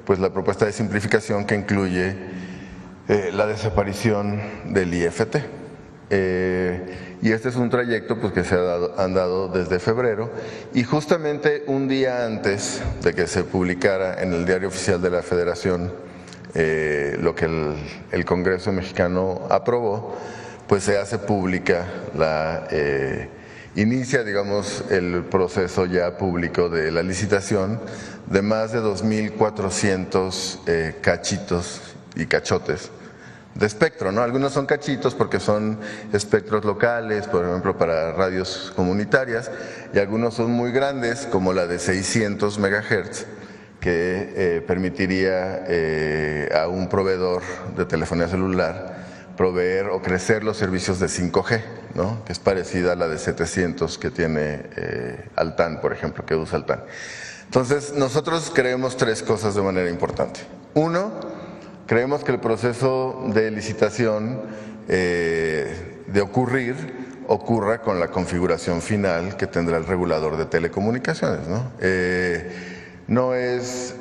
pues la propuesta de simplificación que incluye la desaparición del IFT. Y este es un trayecto pues, que se han dado desde febrero, y justamente un día antes de que se publicara en el Diario Oficial de la Federación lo que el Congreso mexicano aprobó, pues se hace pública inicia, digamos, el proceso ya público de la licitación de más de 2.400 cachitos y cachotes de espectro, ¿no? Algunos son cachitos porque son espectros locales, por ejemplo, para radios comunitarias, y algunos son muy grandes, como la de 600 MHz, que permitiría a un proveedor de telefonía celular proveer o crecer los servicios de 5G, ¿no? Que es parecida a la de 700 que tiene Altán, por ejemplo, que usa Altán. Entonces, nosotros creemos tres cosas de manera importante. Uno, creemos que el proceso de licitación de ocurra con la configuración final que tendrá el regulador de telecomunicaciones, ¿no? No es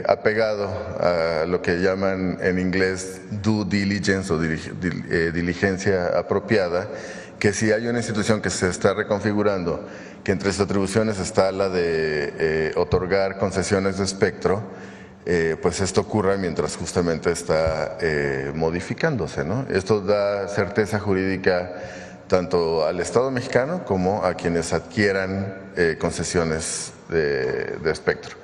apegado a lo que llaman en inglés due diligence o diligencia apropiada, que si hay una institución que se está reconfigurando, que entre sus atribuciones está la de otorgar concesiones de espectro, pues esto ocurra mientras justamente está modificándose, ¿no? Esto da certeza jurídica tanto al Estado mexicano como a quienes adquieran concesiones de espectro.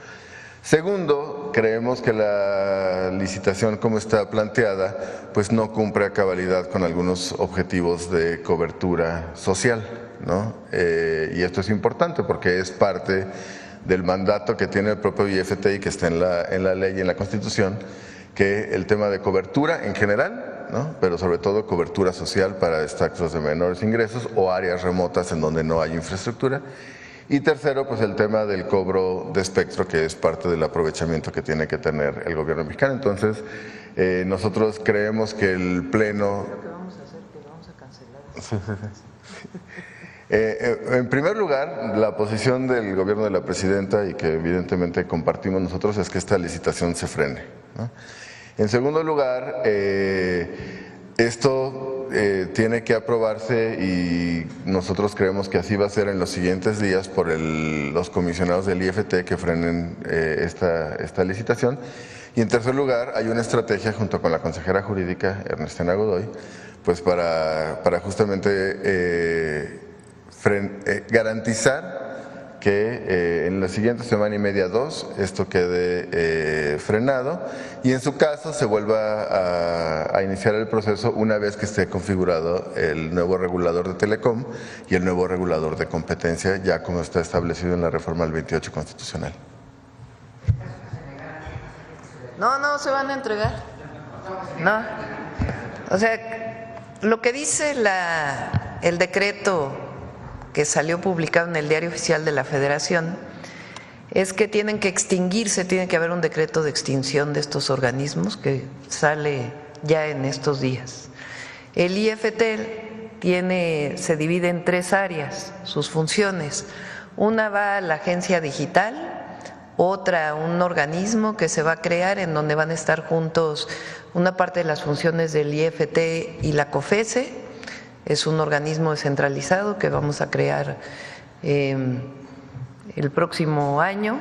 Segundo, creemos que la licitación como está planteada pues no cumple a cabalidad con algunos objetivos de cobertura social, ¿no? Y esto es importante porque es parte del mandato que tiene el propio IFT y que está en la ley y en la Constitución, que el tema de cobertura en general, ¿no? Pero sobre todo cobertura social para extractos de menores ingresos o áreas remotas en donde no hay infraestructura. Y tercero, pues el tema del cobro de espectro, que es parte del aprovechamiento que tiene que tener el gobierno mexicano. Entonces, nosotros creemos que el Pleno… ¿Qué vamos a hacer? Que vamos a cancelar. En primer lugar, la posición del gobierno de la presidenta, y que evidentemente compartimos nosotros, es que esta licitación se frene, ¿no? En segundo lugar, esto tiene que aprobarse y nosotros creemos que así va a ser en los siguientes días por los comisionados del IFT que frenen esta licitación. Y en tercer lugar, hay una estrategia junto con la consejera jurídica Ernestina Godoy, pues para justamente garantizar que en la siguiente semana y media, 2, esto quede frenado y en su caso se vuelva a iniciar el proceso una vez que esté configurado el nuevo regulador de Telecom y el nuevo regulador de competencia, ya como está establecido en la reforma del 28 constitucional. No se van a entregar. No. O sea, lo que dice el decreto que salió publicado en el Diario Oficial de la Federación es que tienen que extinguirse, tiene que haber un decreto de extinción de estos organismos que sale ya en estos días. El IFT se divide en 3 áreas, sus funciones. Una va a la agencia digital, otra un organismo que se va a crear en donde van a estar juntos una parte de las funciones del IFT y la COFESE. Es un organismo descentralizado que vamos a crear el próximo año,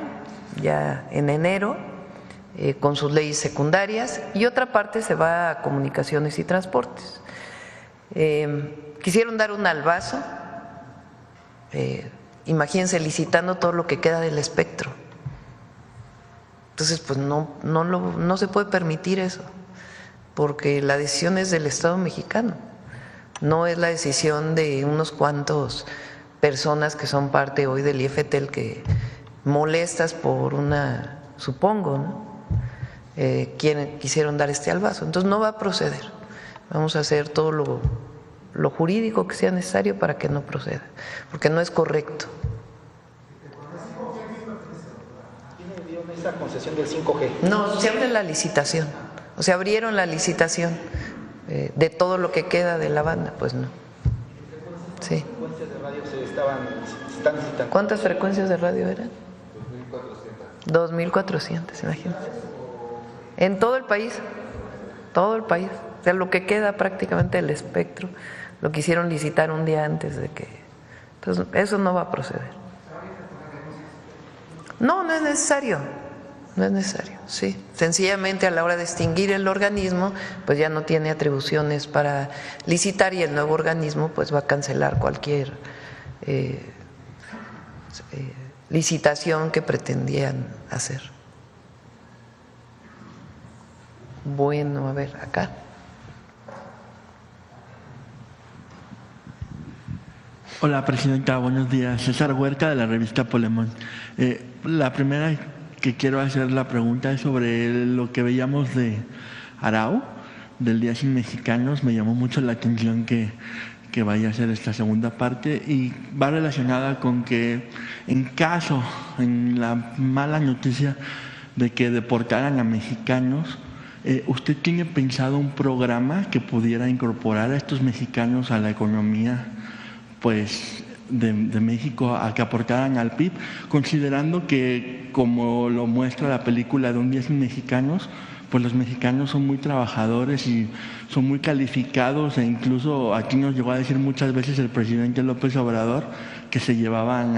ya en enero, con sus leyes secundarias, y otra parte se va a comunicaciones y transportes. Quisieron dar un albazo, imagínense licitando todo lo que queda del espectro. Entonces, pues no se puede permitir eso, porque la decisión es del Estado mexicano. No es la decisión de unos cuantos personas que son parte hoy del IFT, el que molestas por supongo, ¿no? quisieron dar este albazo. Entonces no va a proceder. Vamos a hacer todo lo jurídico que sea necesario para que no proceda, porque no es correcto. ¿Quiénes dieron esa concesión del 5G? No, se abre la licitación, o sea, abrieron la licitación de todo lo que queda de la banda, pues no. Sí. ¿Cuántas frecuencias de radio se están licitando? ¿Cuántas frecuencias de radio eran? 2.400, imagínense. En todo el país, todo el país. O sea, lo que queda prácticamente del espectro, lo quisieron licitar un día antes de que... Entonces, eso no va a proceder. No es necesario. No es necesario, sí. Sencillamente a la hora de extinguir el organismo, pues ya no tiene atribuciones para licitar y el nuevo organismo pues va a cancelar cualquier licitación que pretendían hacer. Bueno, a ver, acá. Hola, Presidenta, buenos días. César Huerta, de la revista Polemón. La primera que quiero hacer la pregunta es sobre lo que veíamos de Arau, del Día Sin Mexicanos. Me llamó mucho la atención que vaya a ser esta segunda parte y va relacionada con que en la mala noticia de que deportaran a mexicanos, ¿usted tiene pensado un programa que pudiera incorporar a estos mexicanos a la economía pues de México, a que aportaran al PIB, considerando que, como lo muestra la película de Un Día Sin Mexicanos, pues los mexicanos son muy trabajadores y son muy calificados, e incluso aquí nos llegó a decir muchas veces el presidente López Obrador que se llevaban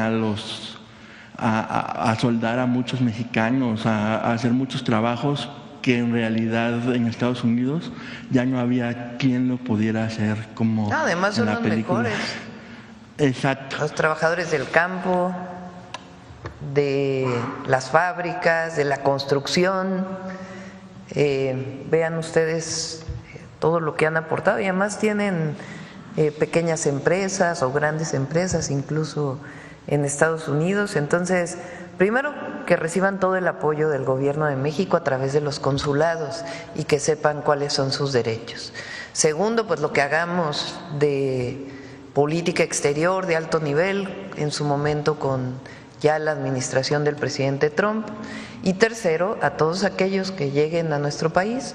a soldar a muchos mexicanos, a hacer muchos trabajos que en realidad en Estados Unidos ya no había quien lo pudiera hacer como además son en la los película. Mejores. Exacto. Los trabajadores del campo, de las fábricas, de la construcción. Vean ustedes todo lo que han aportado y además tienen pequeñas empresas o grandes empresas incluso en Estados Unidos. Entonces, primero que reciban todo el apoyo del gobierno de México a través de los consulados y que sepan cuáles son sus derechos. Segundo, pues lo que hagamos de política exterior de alto nivel, en su momento con ya la administración del presidente Trump. Y tercero, a todos aquellos que lleguen a nuestro país,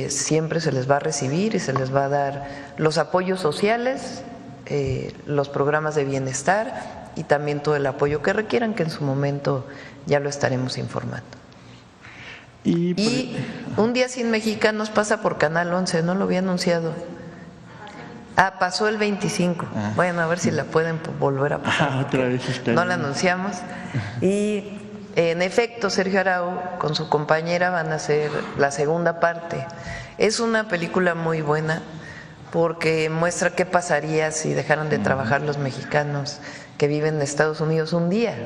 siempre se les va a recibir y se les va a dar los apoyos sociales, los programas de bienestar y también todo el apoyo que requieran, que en su momento ya lo estaremos informando. Y Un Día Sin Mexicanos pasa por Canal 11, no lo había anunciado. Pasó el 25. Bueno, a ver si la pueden volver a pasar. Otra vez está. No la anunciamos. Y en efecto, Sergio Arau con su compañera van a hacer la segunda parte. Es una película muy buena porque muestra qué pasaría si dejaran de trabajar los mexicanos que viven en Estados Unidos un día.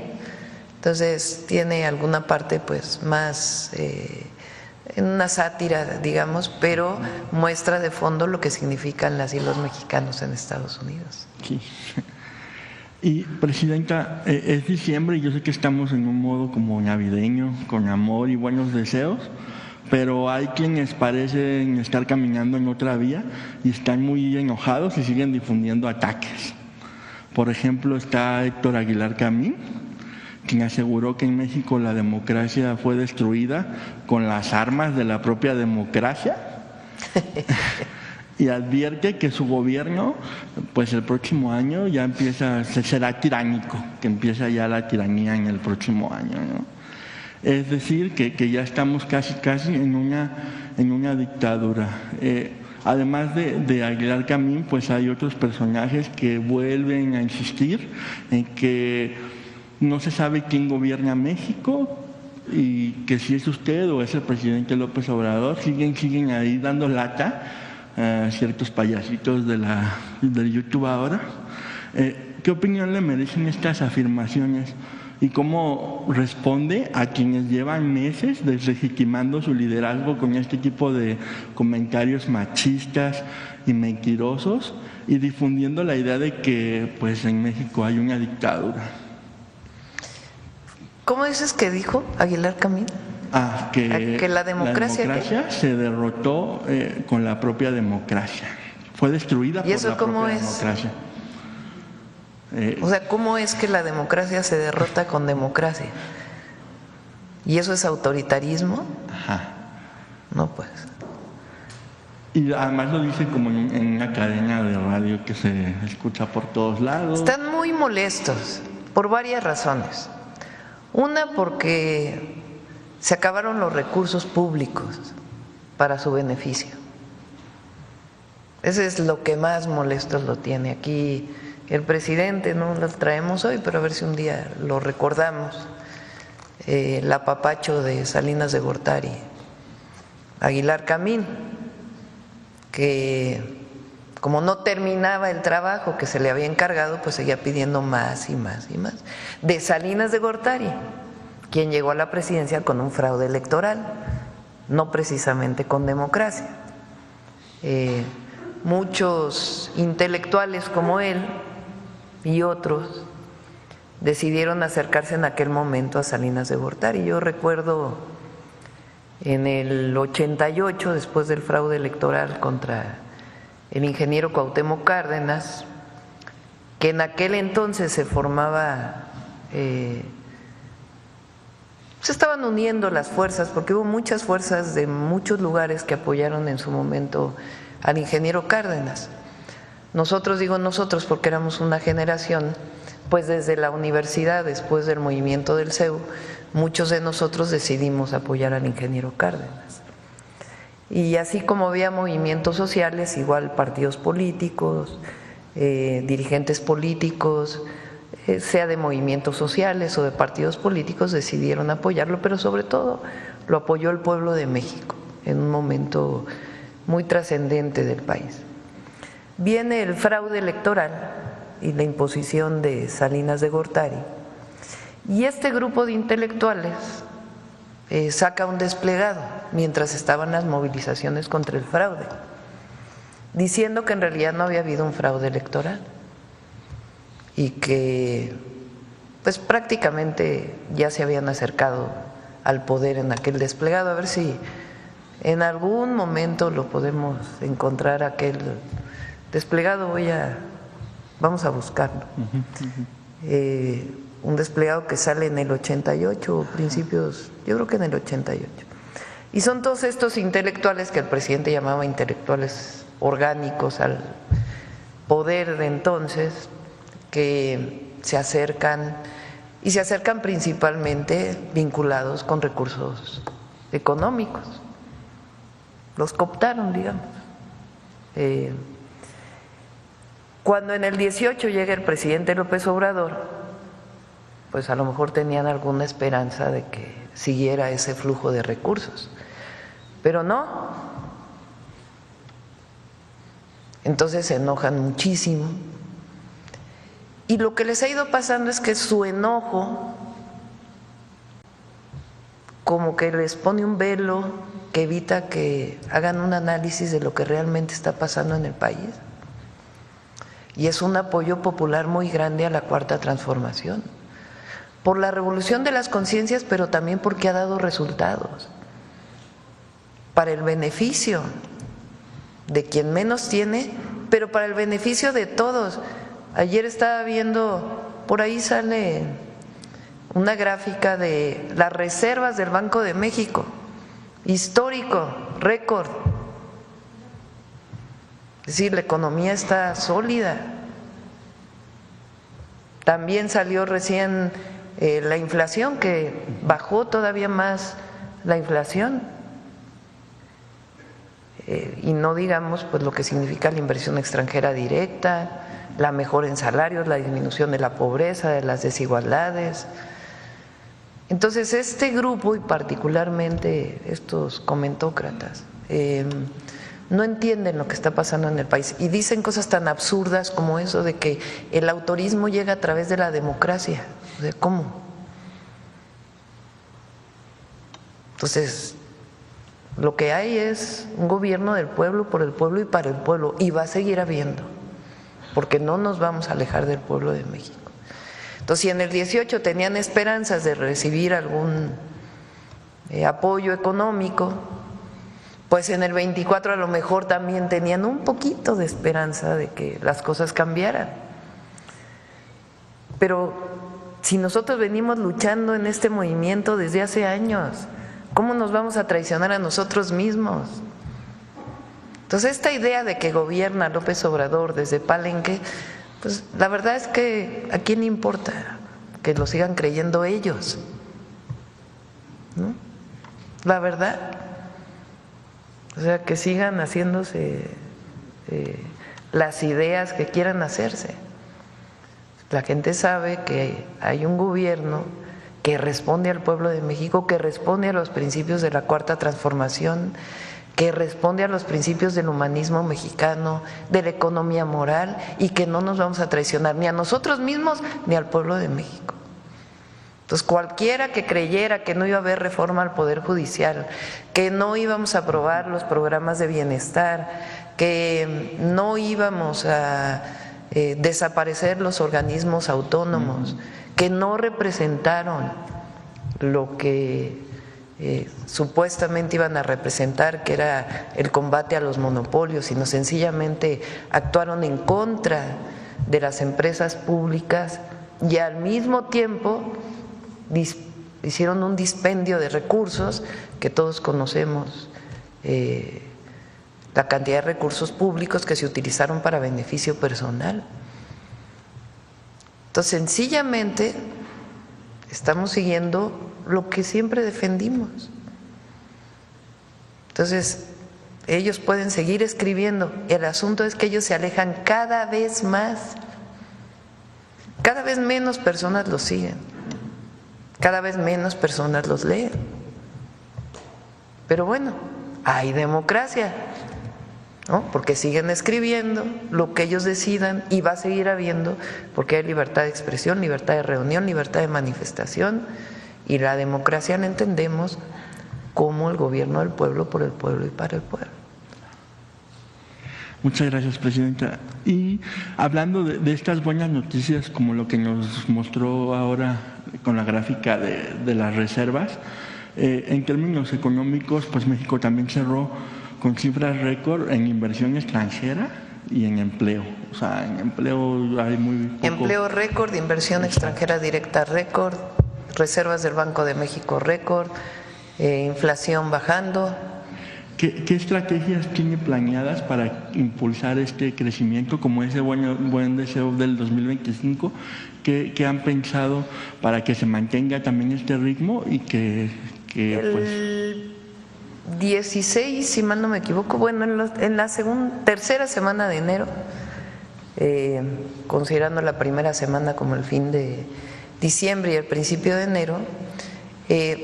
Entonces tiene alguna parte pues más en una sátira, digamos, pero muestra de fondo lo que significan las y los mexicanos en Estados Unidos. Sí. Y, Presidenta, es diciembre y yo sé que estamos en un modo como navideño, con amor y buenos deseos, pero hay quienes parecen estar caminando en otra vía y están muy enojados y siguen difundiendo ataques. Por ejemplo, está Héctor Aguilar Camín, quien aseguró que en México la democracia fue destruida con las armas de la propia democracia y advierte que su gobierno, pues el próximo año ya será tiránico, que empieza ya la tiranía en el próximo año, ¿no? Es decir, que ya estamos casi en una dictadura. Además de Aguilar Camín, pues hay otros personajes que vuelven a insistir en que no se sabe quién gobierna México y que si es usted o es el presidente López Obrador, siguen ahí dando lata a ciertos payasitos del YouTube ahora. ¿Qué opinión le merecen estas afirmaciones y cómo responde a quienes llevan meses deslegitimando su liderazgo con este tipo de comentarios machistas y mentirosos y difundiendo la idea de que pues en México hay una dictadura? ¿Cómo dices que dijo Aguilar Camín? que la democracia se derrotó con la propia democracia. Fue destruida por la propia democracia. O sea, ¿cómo es que la democracia se derrota con democracia? ¿Y eso es autoritarismo? Ajá. No, pues. Y además lo dicen como en una cadena de radio que se escucha por todos lados. Están muy molestos por varias razones. Una, porque se acabaron los recursos públicos para su beneficio. Ese es lo que más molestos lo tiene. Aquí el presidente, no lo traemos hoy, pero a ver si un día lo recordamos. El apapacho de Salinas de Gortari, Aguilar Camín, que como no terminaba el trabajo que se le había encargado, pues seguía pidiendo más y más y más. De Salinas de Gortari, quien llegó a la presidencia con un fraude electoral, no precisamente con democracia. Muchos intelectuales como él y otros decidieron acercarse en aquel momento a Salinas de Gortari. Yo recuerdo en el 88, después del fraude electoral contra el ingeniero Cuauhtémoc Cárdenas, que en aquel entonces se formaba, se estaban uniendo las fuerzas, porque hubo muchas fuerzas de muchos lugares que apoyaron en su momento al ingeniero Cárdenas. Nosotros, digo nosotros porque éramos una generación, pues desde la universidad, después del movimiento del CEU, muchos de nosotros decidimos apoyar al ingeniero Cárdenas. Y así como había movimientos sociales, igual partidos políticos, dirigentes políticos, sea de movimientos sociales o de partidos políticos, decidieron apoyarlo, pero sobre todo lo apoyó el pueblo de México en un momento muy trascendente del país. Viene el fraude electoral y la imposición de Salinas de Gortari, y este grupo de intelectuales saca un desplegado mientras estaban las movilizaciones contra el fraude, diciendo que en realidad no había habido un fraude electoral y que pues prácticamente ya se habían acercado al poder en aquel desplegado. A ver si en algún momento lo podemos encontrar, aquel desplegado. Vamos a buscarlo. Un desplegado que sale en el 88, principios, yo creo que en el 88. Y son todos estos intelectuales que el presidente llamaba intelectuales orgánicos al poder de entonces, que se acercan, y se acercan principalmente vinculados con recursos económicos. Los cooptaron, digamos. Cuando en el 18 llega el presidente López Obrador, pues a lo mejor tenían alguna esperanza de que siguiera ese flujo de recursos, pero no. Entonces se enojan muchísimo, y lo que les ha ido pasando es que su enojo como que les pone un velo que evita que hagan un análisis de lo que realmente está pasando en el país. Y es un apoyo popular muy grande a la Cuarta Transformación, por la revolución de las conciencias, pero también porque ha dado resultados para el beneficio de quien menos tiene, pero para el beneficio de todos. Ayer estaba viendo, por ahí sale una gráfica de las reservas del Banco de México, histórico, récord. Es decir, la economía está sólida. También salió recién la inflación, que bajó todavía más la inflación, y no digamos pues lo que significa la inversión extranjera directa, la mejora en salarios, la disminución de la pobreza, de las desigualdades. Entonces este grupo, y particularmente estos comentócratas, no entienden lo que está pasando en el país y dicen cosas tan absurdas como eso de que el autorismo llega a través de la democracia. O sea, ¿cómo? Entonces, lo que hay es un gobierno del pueblo, por el pueblo y para el pueblo, y va a seguir habiendo, porque no nos vamos a alejar del pueblo de México. Entonces, si en el 18 tenían esperanzas de recibir algún apoyo económico, pues en el 24 a lo mejor también tenían un poquito de esperanza de que las cosas cambiaran. Pero si nosotros venimos luchando en este movimiento desde hace años, ¿cómo nos vamos a traicionar a nosotros mismos? Entonces, esta idea de que gobierna López Obrador desde Palenque, pues la verdad es que ¿a quién le importa? Que lo sigan creyendo ellos, ¿no? La verdad. O sea, que sigan haciéndose las ideas que quieran hacerse. La gente sabe que hay un gobierno que responde al pueblo de México, que responde a los principios de la Cuarta Transformación, que responde a los principios del humanismo mexicano, de la economía moral, y que no nos vamos a traicionar ni a nosotros mismos ni al pueblo de México. Entonces, cualquiera que creyera que no iba a haber reforma al Poder Judicial, que no íbamos a aprobar los programas de bienestar, que no íbamos a desaparecer los organismos autónomos, que no representaron lo que supuestamente iban a representar, que era el combate a los monopolios, sino sencillamente actuaron en contra de las empresas públicas y al mismo tiempo hicieron un dispendio de recursos que todos conocemos, la cantidad de recursos públicos que se utilizaron para beneficio personal. Entonces, sencillamente estamos siguiendo lo que siempre defendimos. Entonces, ellos pueden seguir escribiendo. El asunto es que ellos se alejan cada vez más. Cada vez menos personas los siguen. Cada vez menos personas los leen. Pero bueno, hay democracia, ¿no? Porque siguen escribiendo lo que ellos decidan y va a seguir habiendo, porque hay libertad de expresión, libertad de reunión, libertad de manifestación, y la democracia la entendemos como el gobierno del pueblo, por el pueblo y para el pueblo. Muchas gracias, Presidenta. Y hablando de estas buenas noticias, como lo que nos mostró ahora con la gráfica de las reservas, en términos económicos, pues México también cerró con cifras récord en inversión extranjera y en empleo. O sea, en empleo hay muy poco. Empleo récord, inversión extranjera directa récord, reservas del Banco de México récord, inflación bajando. ¿Qué estrategias tiene planeadas para impulsar este crecimiento, como ese buen deseo del 2025? ¿Qué han pensado para que se mantenga también este ritmo y que el 16, si mal no me equivoco, bueno, en la tercera semana de enero, considerando la primera semana como el fin de diciembre y el principio de enero,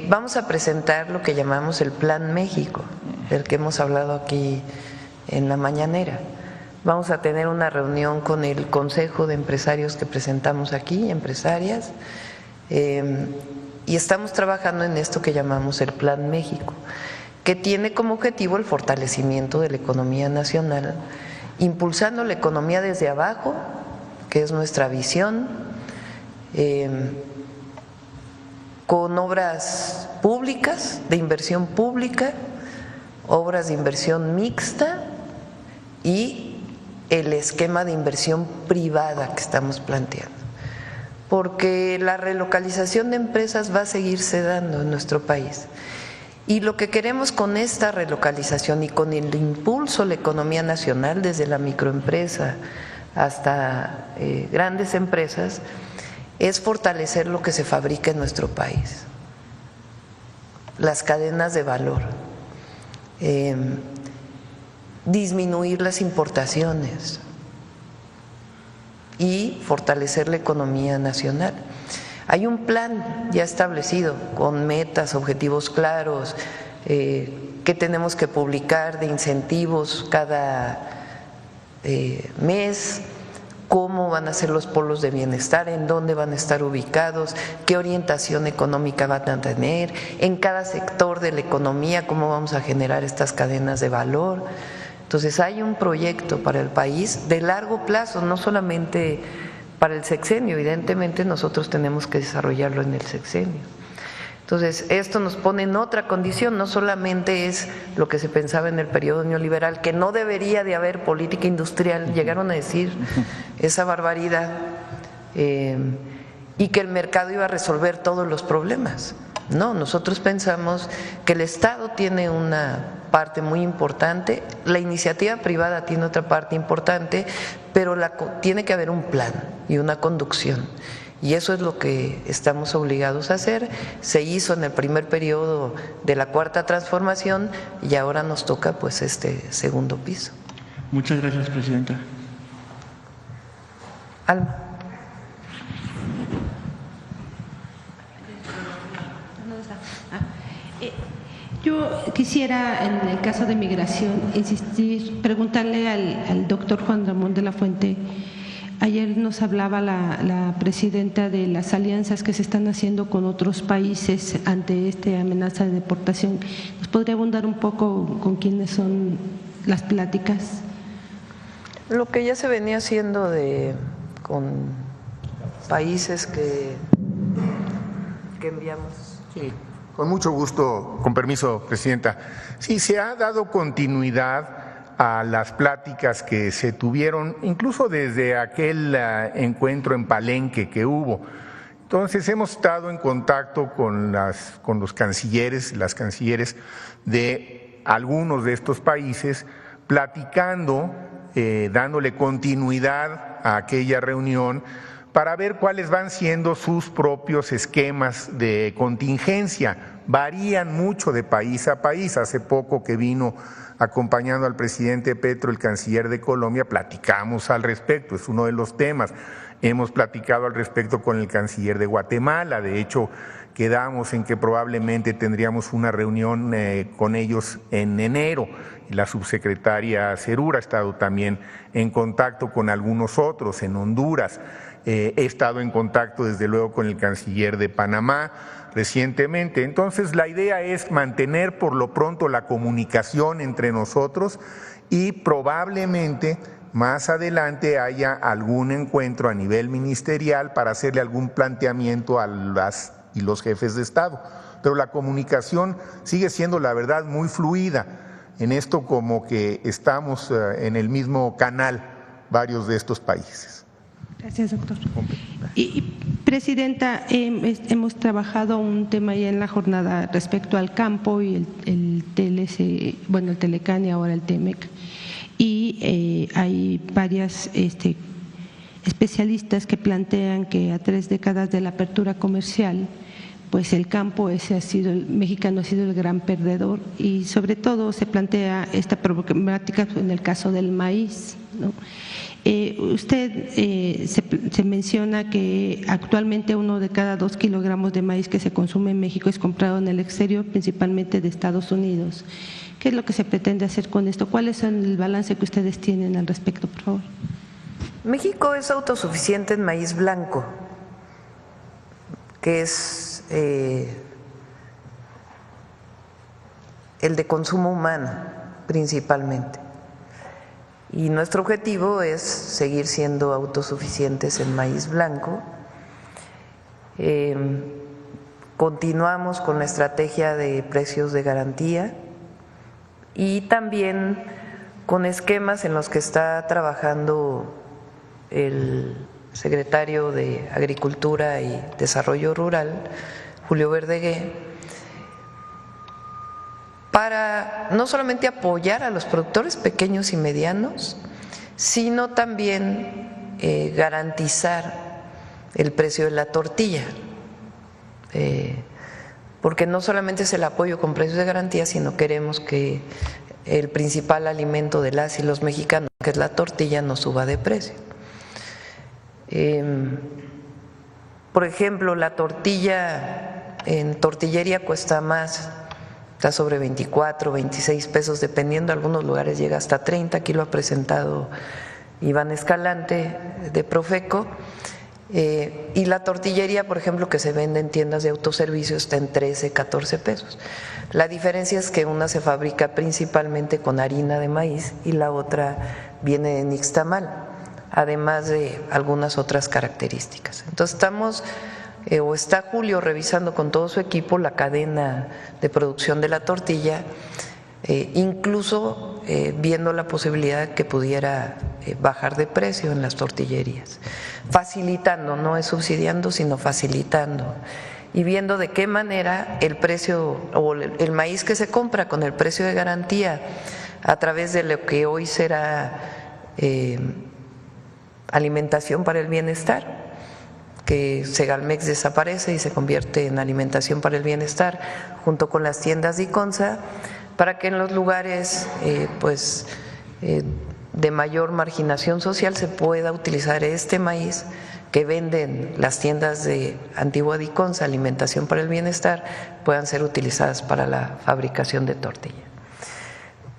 vamos a presentar lo que llamamos el Plan México, del que hemos hablado aquí en la mañanera. Vamos a tener una reunión con el Consejo de Empresarios que presentamos aquí, empresarias, y estamos trabajando en esto que llamamos el Plan México, que tiene como objetivo el fortalecimiento de la economía nacional, impulsando la economía desde abajo, que es nuestra visión, con obras públicas, de inversión pública, obras de inversión mixta y el esquema de inversión privada que estamos planteando. Porque la relocalización de empresas va a seguirse dando en nuestro país. Y lo que queremos con esta relocalización y con el impulso a la economía nacional, desde la microempresa hasta grandes empresas, es fortalecer lo que se fabrica en nuestro país, las cadenas de valor, disminuir las importaciones y fortalecer la economía nacional. Hay un plan ya establecido con metas, objetivos claros, que tenemos que publicar de incentivos cada mes, cómo van a ser los polos de bienestar, en dónde van a estar ubicados, qué orientación económica van a tener, en cada sector de la economía, cómo vamos a generar estas cadenas de valor. Entonces hay un proyecto para el país de largo plazo, no solamente para el sexenio, evidentemente nosotros tenemos que desarrollarlo en el sexenio. Entonces, esto nos pone en otra condición, no solamente es lo que se pensaba en el periodo neoliberal, que no debería de haber política industrial, llegaron a decir esa barbaridad, y que el mercado iba a resolver todos los problemas. No, nosotros pensamos que el Estado tiene una parte muy importante, la iniciativa privada tiene otra parte importante, pero tiene que haber un plan y una conducción. Y eso es lo que estamos obligados a hacer. Se hizo en el primer periodo de la Cuarta Transformación y ahora nos toca pues este segundo piso. Muchas gracias, presidenta. Alma. Yo quisiera, en el caso de migración, preguntarle al doctor Juan Ramón de la Fuente. Ayer nos hablaba la presidenta de las alianzas que se están haciendo con otros países ante esta amenaza de deportación. ¿Nos podría abundar un poco con quiénes son las pláticas? Lo que ya se venía haciendo con países que enviamos. Sí, con mucho gusto, con permiso, presidenta. Sí, se ha dado continuidad a las pláticas que se tuvieron, incluso desde aquel encuentro en Palenque que hubo. Entonces hemos estado en contacto con los cancilleres, las cancilleres de algunos de estos países, platicando, dándole continuidad a aquella reunión para ver cuáles van siendo sus propios esquemas de contingencia. Varían mucho de país a país. Hace poco que vino acompañando al presidente Petro, el canciller de Colombia, platicamos al respecto, es uno de los temas. Hemos platicado al respecto con el canciller de Guatemala, de hecho quedamos en que probablemente tendríamos una reunión con ellos en enero. La subsecretaria Cerura ha estado también en contacto con algunos otros en Honduras. He estado en contacto desde luego con el canciller de Panamá recientemente. Entonces la idea es mantener por lo pronto la comunicación entre nosotros y probablemente más adelante haya algún encuentro a nivel ministerial para hacerle algún planteamiento a las y los jefes de Estado. Pero la comunicación sigue siendo, la verdad, muy fluida. En esto como que estamos en el mismo canal varios de estos países. Gracias, doctor. Y presidenta, hemos trabajado un tema ya en la jornada respecto al campo y el TLC, bueno, el Telecán y ahora el TEMEC. Y hay varias especialistas que plantean que a 3 décadas de la apertura comercial, pues el campo el mexicano ha sido el gran perdedor, y sobre todo se plantea esta problemática en el caso del maíz, ¿no? Usted se menciona que actualmente 1 de cada 2 kilogramos de maíz que se consume en México es comprado en el exterior, principalmente de Estados Unidos. ¿Qué es lo que se pretende hacer con esto? ¿Cuál es el balance que ustedes tienen al respecto, por favor? México es autosuficiente en maíz blanco, que es el de consumo humano principalmente. Y nuestro objetivo es seguir siendo autosuficientes en maíz blanco. Continuamos con la estrategia de precios de garantía y también con esquemas en los que está trabajando el secretario de Agricultura y Desarrollo Rural, Julio Verdegué, para no solamente apoyar a los productores pequeños y medianos, sino también garantizar el precio de la tortilla, porque no solamente es el apoyo con precios de garantía, sino queremos que el principal alimento de las y los mexicanos, que es la tortilla, no suba de precio. Por ejemplo, la tortilla en tortillería cuesta más, está sobre 24, 26 pesos, dependiendo, en algunos lugares llega hasta 30, aquí lo ha presentado Iván Escalante de Profeco, y la tortillería, por ejemplo, que se vende en tiendas de autoservicio está en 13, 14 pesos. La diferencia es que una se fabrica principalmente con harina de maíz y la otra viene de nixtamal, además de algunas otras características. Entonces estamos o está Julio revisando con todo su equipo la cadena de producción de la tortilla, incluso viendo la posibilidad que pudiera bajar de precio en las tortillerías, facilitando, no es subsidiando, sino facilitando, y viendo de qué manera el precio o el maíz que se compra con el precio de garantía a través de lo que hoy será Alimentación para el Bienestar, que Segalmex desaparece y se convierte en Alimentación para el Bienestar junto con las tiendas de Iconsa, para que en los lugares de mayor marginación social se pueda utilizar este maíz que venden las tiendas de Antigua de Iconsa, Alimentación para el Bienestar, puedan ser utilizadas para la fabricación de tortilla.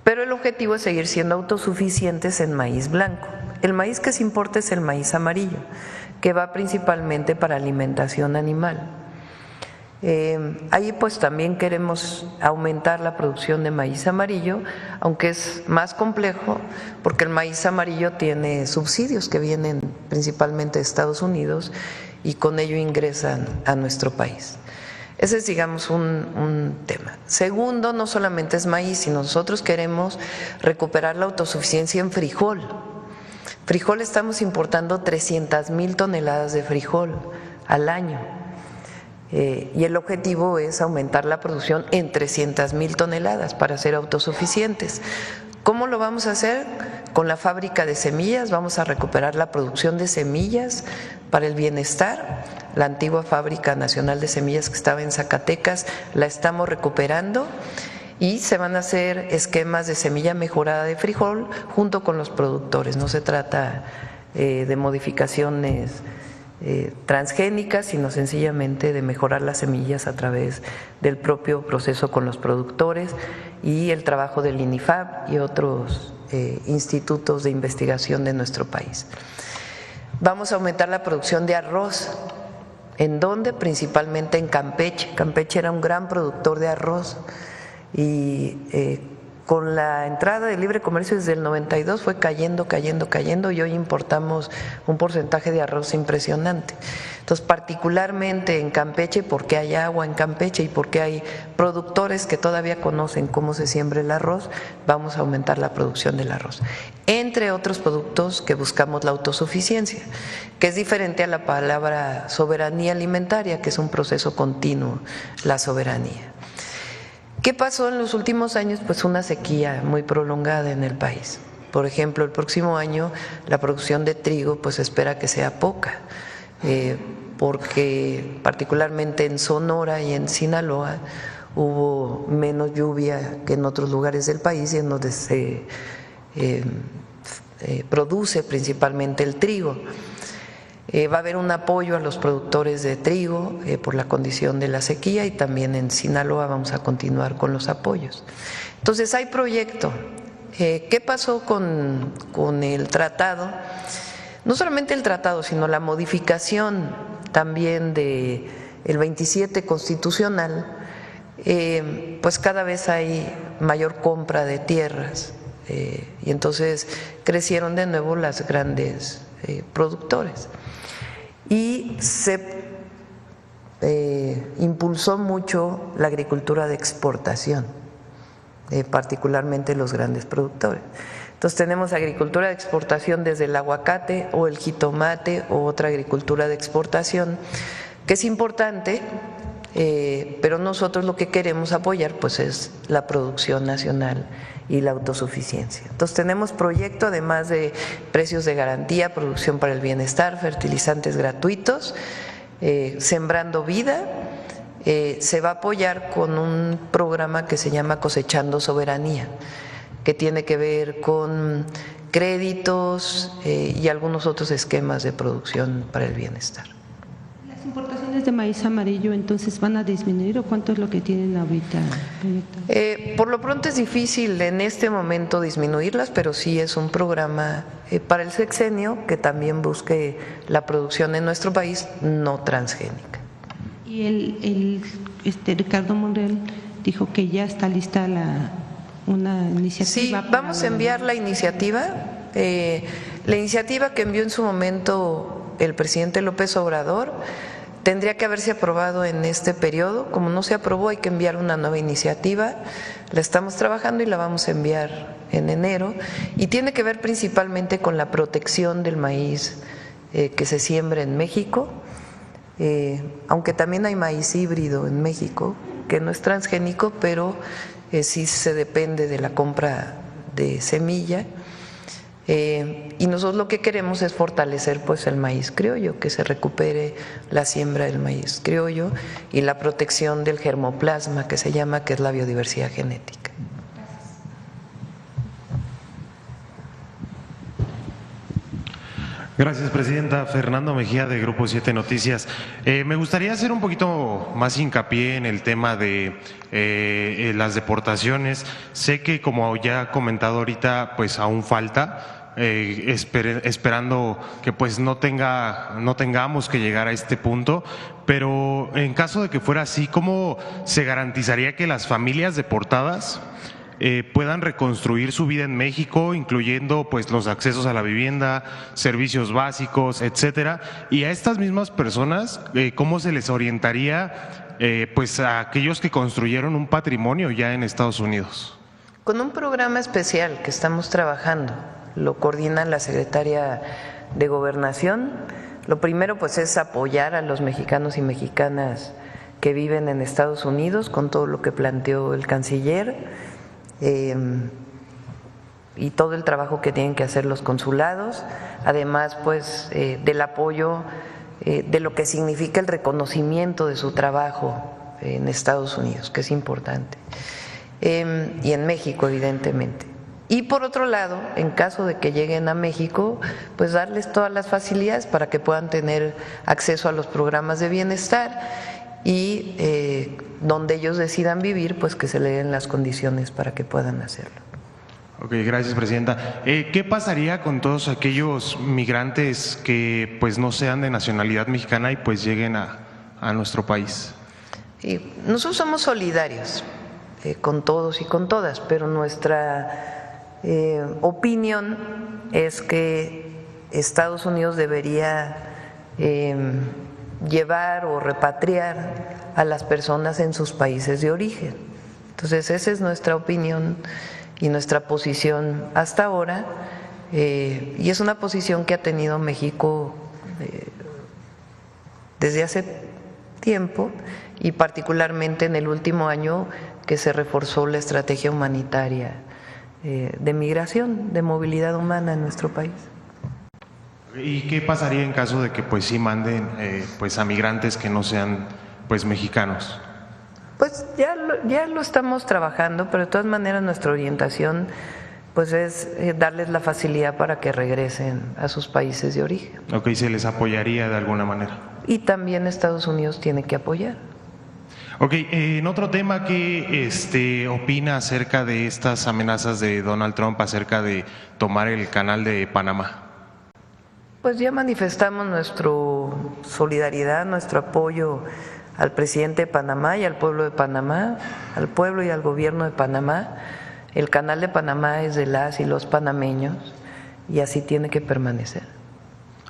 Pero el objetivo es seguir siendo autosuficientes en maíz blanco. El maíz que se importa es el maíz amarillo, que va principalmente para alimentación animal. Ahí pues también queremos aumentar la producción de maíz amarillo, aunque es más complejo porque el maíz amarillo tiene subsidios que vienen principalmente de Estados Unidos y con ello ingresan a nuestro país. Ese es, digamos, un tema. Segundo, no solamente es maíz, sino nosotros queremos recuperar la autosuficiencia en frijol. Frijol estamos importando 300,000 toneladas de frijol al año. Y el objetivo es aumentar la producción en 300,000 toneladas para ser autosuficientes. ¿Cómo lo vamos a hacer? Con la fábrica de semillas vamos a recuperar la producción de semillas para el bienestar. La antigua Fábrica Nacional de Semillas que estaba en Zacatecas la estamos recuperando y se van a hacer esquemas de semilla mejorada de frijol junto con los productores. No se trata de modificaciones transgénicas, sino sencillamente de mejorar las semillas a través del propio proceso con los productores y el trabajo del INIFAP y otros institutos de investigación de nuestro país. Vamos a aumentar la producción de arroz. ¿En dónde? Principalmente en Campeche. Campeche era un gran productor de arroz y con la entrada de libre comercio desde el 92 fue cayendo y hoy importamos un porcentaje de arroz impresionante. Entonces, particularmente en Campeche, porque hay agua en Campeche y porque hay productores que todavía conocen cómo se siembra el arroz, vamos a aumentar la producción del arroz. Entre otros productos que buscamos la autosuficiencia, que es diferente a la palabra soberanía alimentaria, que es un proceso continuo, la soberanía. ¿Qué pasó en los últimos años? Pues una sequía muy prolongada en el país. Por ejemplo, el próximo año la producción de trigo pues se espera que sea poca, porque particularmente en Sonora y en Sinaloa hubo menos lluvia que en otros lugares del país y en donde se produce principalmente el trigo. Va a haber un apoyo a los productores de trigo por la condición de la sequía y también en Sinaloa vamos a continuar con los apoyos. Entonces hay proyecto. ¿Qué pasó con el tratado? No solamente el tratado, sino la modificación también del 27 constitucional, pues cada vez hay mayor compra de tierras y entonces crecieron de nuevo las grandes productores. Y se impulsó mucho la agricultura de exportación, particularmente los grandes productores. Entonces tenemos agricultura de exportación desde el aguacate o el jitomate o otra agricultura de exportación, que es importante, pero nosotros lo que queremos apoyar pues es la producción nacional y la autosuficiencia. Entonces tenemos proyecto además de precios de garantía, producción para el bienestar, fertilizantes gratuitos, Sembrando Vida, se va a apoyar con un programa que se llama Cosechando Soberanía, que tiene que ver con créditos y algunos otros esquemas de producción para el bienestar. ¿Las importaciones de maíz amarillo entonces van a disminuir o cuánto es lo que tienen ahorita? Por lo pronto es difícil en este momento disminuirlas, pero sí es un programa para el sexenio que también busque la producción en nuestro país no transgénica. Y Ricardo Monreal dijo que ya está lista una iniciativa. Sí, vamos a enviar la iniciativa que envió en su momento el presidente López Obrador. tendría que haberse aprobado en este periodo. Como no se aprobó, hay que enviar una nueva iniciativa. La estamos trabajando y la vamos a enviar en enero, y tiene que ver principalmente con la protección del maíz que se siembra en México, aunque también hay maíz híbrido en México, que no es transgénico, pero sí se depende de la compra de semilla. Y nosotros lo que queremos es fortalecer pues el maíz criollo, que se recupere la siembra del maíz criollo y la protección del germoplasma, que se llama, que es la biodiversidad genética. Gracias, presidenta. Fernando Mejía, de Grupo 7 Noticias. Me gustaría hacer un poquito más hincapié en el tema de las deportaciones. Sé que, como ya ha comentado ahorita, pues aún falta, esperando que pues no tengamos que llegar a este punto, pero en caso de que fuera así, ¿cómo se garantizaría que las familias deportadas puedan reconstruir su vida en México, incluyendo pues los accesos a la vivienda, servicios básicos, etcétera? Y a estas mismas personas, ¿cómo se les orientaría pues a aquellos que construyeron un patrimonio ya en Estados Unidos? Con un programa especial que estamos trabajando, lo coordina la secretaria de Gobernación. Lo primero pues es apoyar a los mexicanos y mexicanas que viven en Estados Unidos con todo lo que planteó el canciller. Y todo el trabajo que tienen que hacer los consulados, además pues del apoyo de lo que significa el reconocimiento de su trabajo en Estados Unidos, que es importante, y en México evidentemente. Y por otro lado, en caso de que lleguen a México, pues darles todas las facilidades para que puedan tener acceso a los programas de bienestar y donde ellos decidan vivir, pues que se le den las condiciones para que puedan hacerlo. Ok, gracias, presidenta. ¿Qué pasaría con todos aquellos migrantes que pues no sean de nacionalidad mexicana y pues lleguen a nuestro país? Nosotros somos solidarios con todos y con todas, pero nuestra opinión es que Estados Unidos debería llevar o repatriar a las personas en sus países de origen. Entonces esa es nuestra opinión y nuestra posición hasta ahora, y es una posición que ha tenido México desde hace tiempo, y particularmente en el último año que se reforzó la estrategia humanitaria de migración, de movilidad humana en nuestro país. ¿Y qué pasaría en caso de que pues sí manden pues a migrantes que no sean pues mexicanos? Pues ya lo estamos trabajando, pero de todas maneras nuestra orientación pues es darles la facilidad para que regresen a sus países de origen. Ok, ¿se les apoyaría de alguna manera? Y también Estados Unidos tiene que apoyar. Ok, en otro tema, ¿qué opina acerca de estas amenazas de Donald Trump acerca de tomar el canal de Panamá? Pues ya manifestamos nuestra solidaridad, nuestro apoyo al presidente de Panamá y al pueblo de Panamá, al pueblo y al gobierno de Panamá. El canal de Panamá es de las y los panameños y así tiene que permanecer.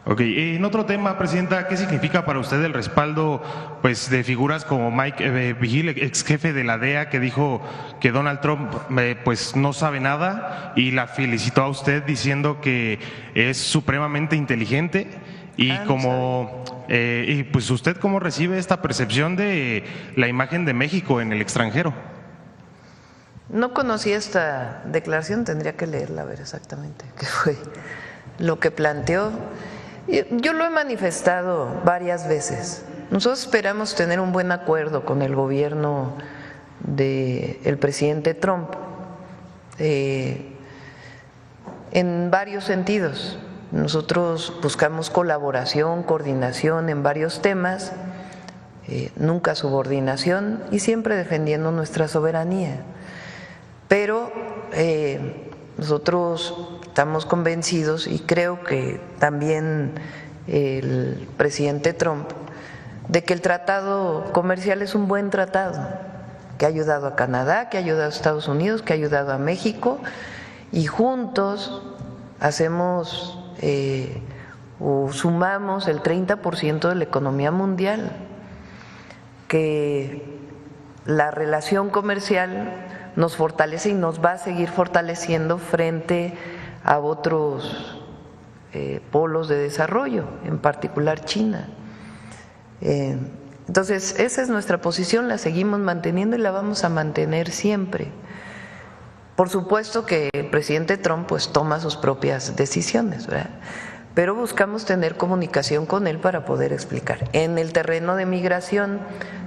Ok, en otro tema, presidenta, ¿qué significa para usted el respaldo pues de figuras como Mike Vigil, ex jefe de la DEA, que dijo que Donald Trump pues no sabe nada y la felicitó a usted diciendo que es supremamente inteligente? Y y pues usted, ¿cómo recibe esta percepción de la imagen de México en el extranjero? No conocí esta declaración, tendría que leerla a ver exactamente qué fue lo que planteó. Yo lo he manifestado varias veces. Nosotros esperamos tener un buen acuerdo con el gobierno del presidente Trump en varios sentidos. Nosotros buscamos colaboración, coordinación en varios temas, nunca subordinación y siempre defendiendo nuestra soberanía. Pero nosotros estamos convencidos, y creo que también el presidente Trump, de que el tratado comercial es un buen tratado, que ha ayudado a Canadá, que ha ayudado a Estados Unidos, que ha ayudado a México, y juntos hacemos o sumamos el 30% de la economía mundial, que la relación comercial nos fortalece y nos va a seguir fortaleciendo frente a otros polos de desarrollo, en particular China. Entonces, esa es nuestra posición, la seguimos manteniendo y la vamos a mantener siempre. Por supuesto que el presidente Trump pues toma sus propias decisiones, ¿verdad? Pero buscamos tener comunicación con él para poder explicar. En el terreno de migración,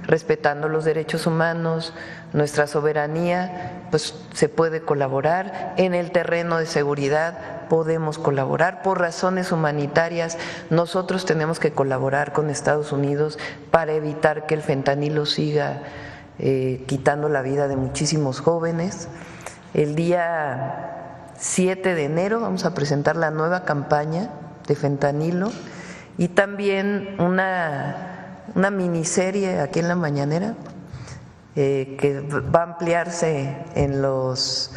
respetando los derechos humanos, nuestra soberanía, pues se puede colaborar. En el terreno de seguridad podemos colaborar. Por razones humanitarias, nosotros tenemos que colaborar con Estados Unidos para evitar que el fentanilo siga quitando la vida de muchísimos jóvenes. El día 7 de enero vamos a presentar la nueva campaña de fentanilo y también una miniserie aquí en La Mañanera que va a ampliarse en los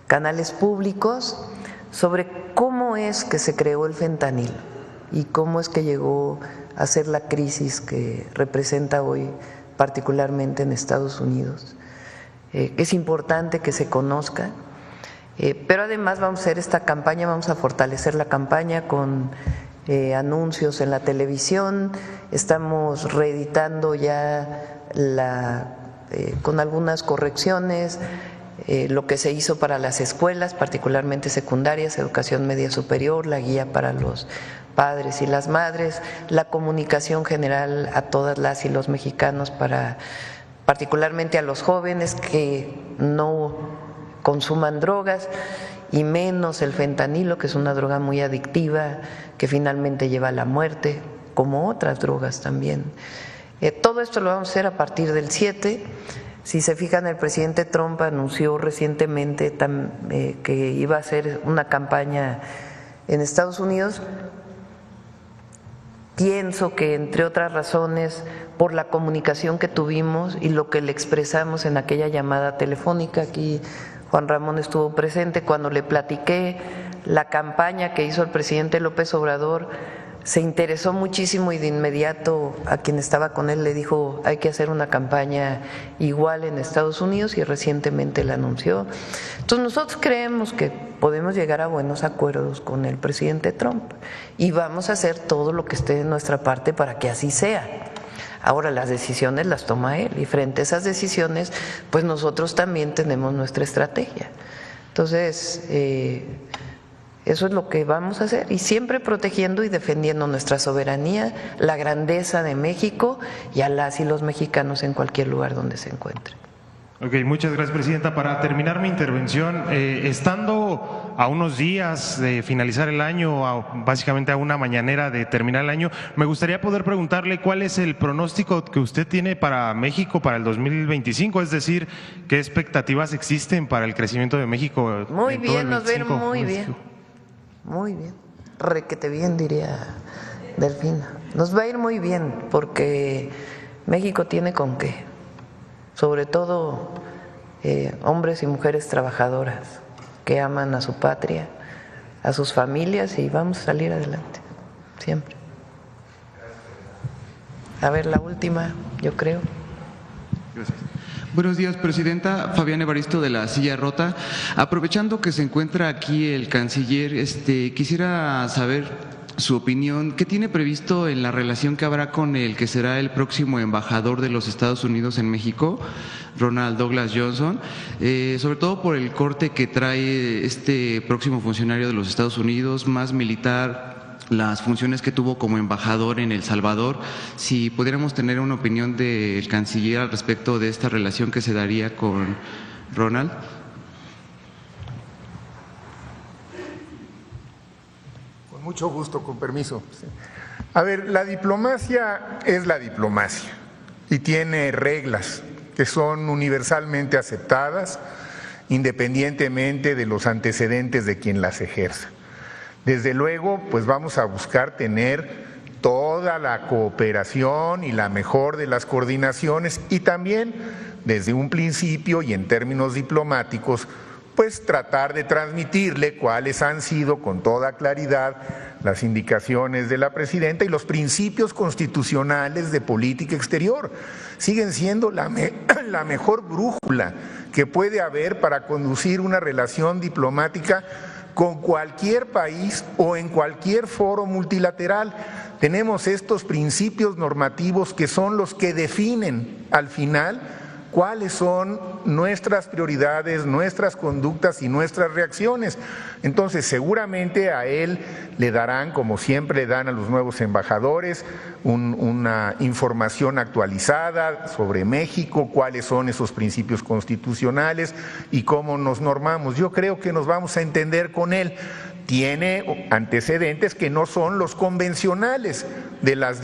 canales públicos sobre cómo es que se creó el fentanilo y cómo es que llegó a ser la crisis que representa hoy particularmente en Estados Unidos. Es importante que se conozca. Pero además vamos a hacer esta campaña, vamos a fortalecer la campaña con anuncios en la televisión, estamos reeditando ya con algunas correcciones lo que se hizo para las escuelas, particularmente secundarias, educación media superior, la guía para los padres y las madres, la comunicación general a todas las y los mexicanos, particularmente a los jóvenes que no consuman drogas y menos el fentanilo, que es una droga muy adictiva que finalmente lleva a la muerte, como otras drogas también. Todo esto lo vamos a hacer a partir del 7. Si se fijan, el presidente Trump anunció recientemente que iba a hacer una campaña en Estados Unidos. Pienso que, entre otras razones, por la comunicación que tuvimos y lo que le expresamos en aquella llamada telefónica, aquí Juan Ramón estuvo presente, cuando le platiqué la campaña que hizo el presidente López Obrador, se interesó muchísimo y de inmediato a quien estaba con él le dijo: hay que hacer una campaña igual en Estados Unidos, y recientemente la anunció. Entonces nosotros creemos que podemos llegar a buenos acuerdos con el presidente Trump y vamos a hacer todo lo que esté de nuestra parte para que así sea. Ahora, las decisiones las toma él y frente a esas decisiones pues nosotros también tenemos nuestra estrategia. Entonces eso es lo que vamos a hacer, y siempre protegiendo y defendiendo nuestra soberanía, la grandeza de México y a las y los mexicanos en cualquier lugar donde se encuentren. Ok, muchas gracias, Presidenta. Para terminar mi intervención, estando a unos días de finalizar el año, básicamente a una mañanera de terminar el año, me gustaría poder preguntarle cuál es el pronóstico que usted tiene para México para el 2025, es decir, qué expectativas existen para el crecimiento de México. Muy bien, nos ven muy bien, muy bien, requete bien, diría Delfina. Nos va a ir muy bien porque México tiene con qué. Sobre todo hombres y mujeres trabajadoras que aman a su patria, a sus familias, y vamos a salir adelante, siempre. A ver, la última, yo creo. Gracias. Buenos días, Presidenta. Fabián Evaristo, de La Silla Rota. Aprovechando que se encuentra aquí el canciller, quisiera saber su opinión. ¿Qué tiene previsto en la relación que habrá con el que será el próximo embajador de los Estados Unidos en México, Ronald Douglas Johnson? Sobre todo por el corte que trae este próximo funcionario de los Estados Unidos, más militar, las funciones que tuvo como embajador en El Salvador. Si pudiéramos tener una opinión del canciller al respecto de esta relación que se daría con Ronald. Mucho gusto, con permiso. A ver, la diplomacia es la diplomacia y tiene reglas que son universalmente aceptadas independientemente de los antecedentes de quien las ejerza. Desde luego, pues vamos a buscar tener toda la cooperación y la mejor de las coordinaciones, y también desde un principio y en términos diplomáticos pues tratar de transmitirle cuáles han sido con toda claridad las indicaciones de la presidenta y los principios constitucionales de política exterior. Siguen siendo la mejor brújula que puede haber para conducir una relación diplomática con cualquier país o en cualquier foro multilateral. Tenemos estos principios normativos que son los que definen al final cuáles son nuestras prioridades, nuestras conductas y nuestras reacciones. Entonces, seguramente a él le darán, como siempre le dan a los nuevos embajadores, una información actualizada sobre México, cuáles son esos principios constitucionales y cómo nos normamos. Yo creo que nos vamos a entender con él. Tiene antecedentes que no son los convencionales de los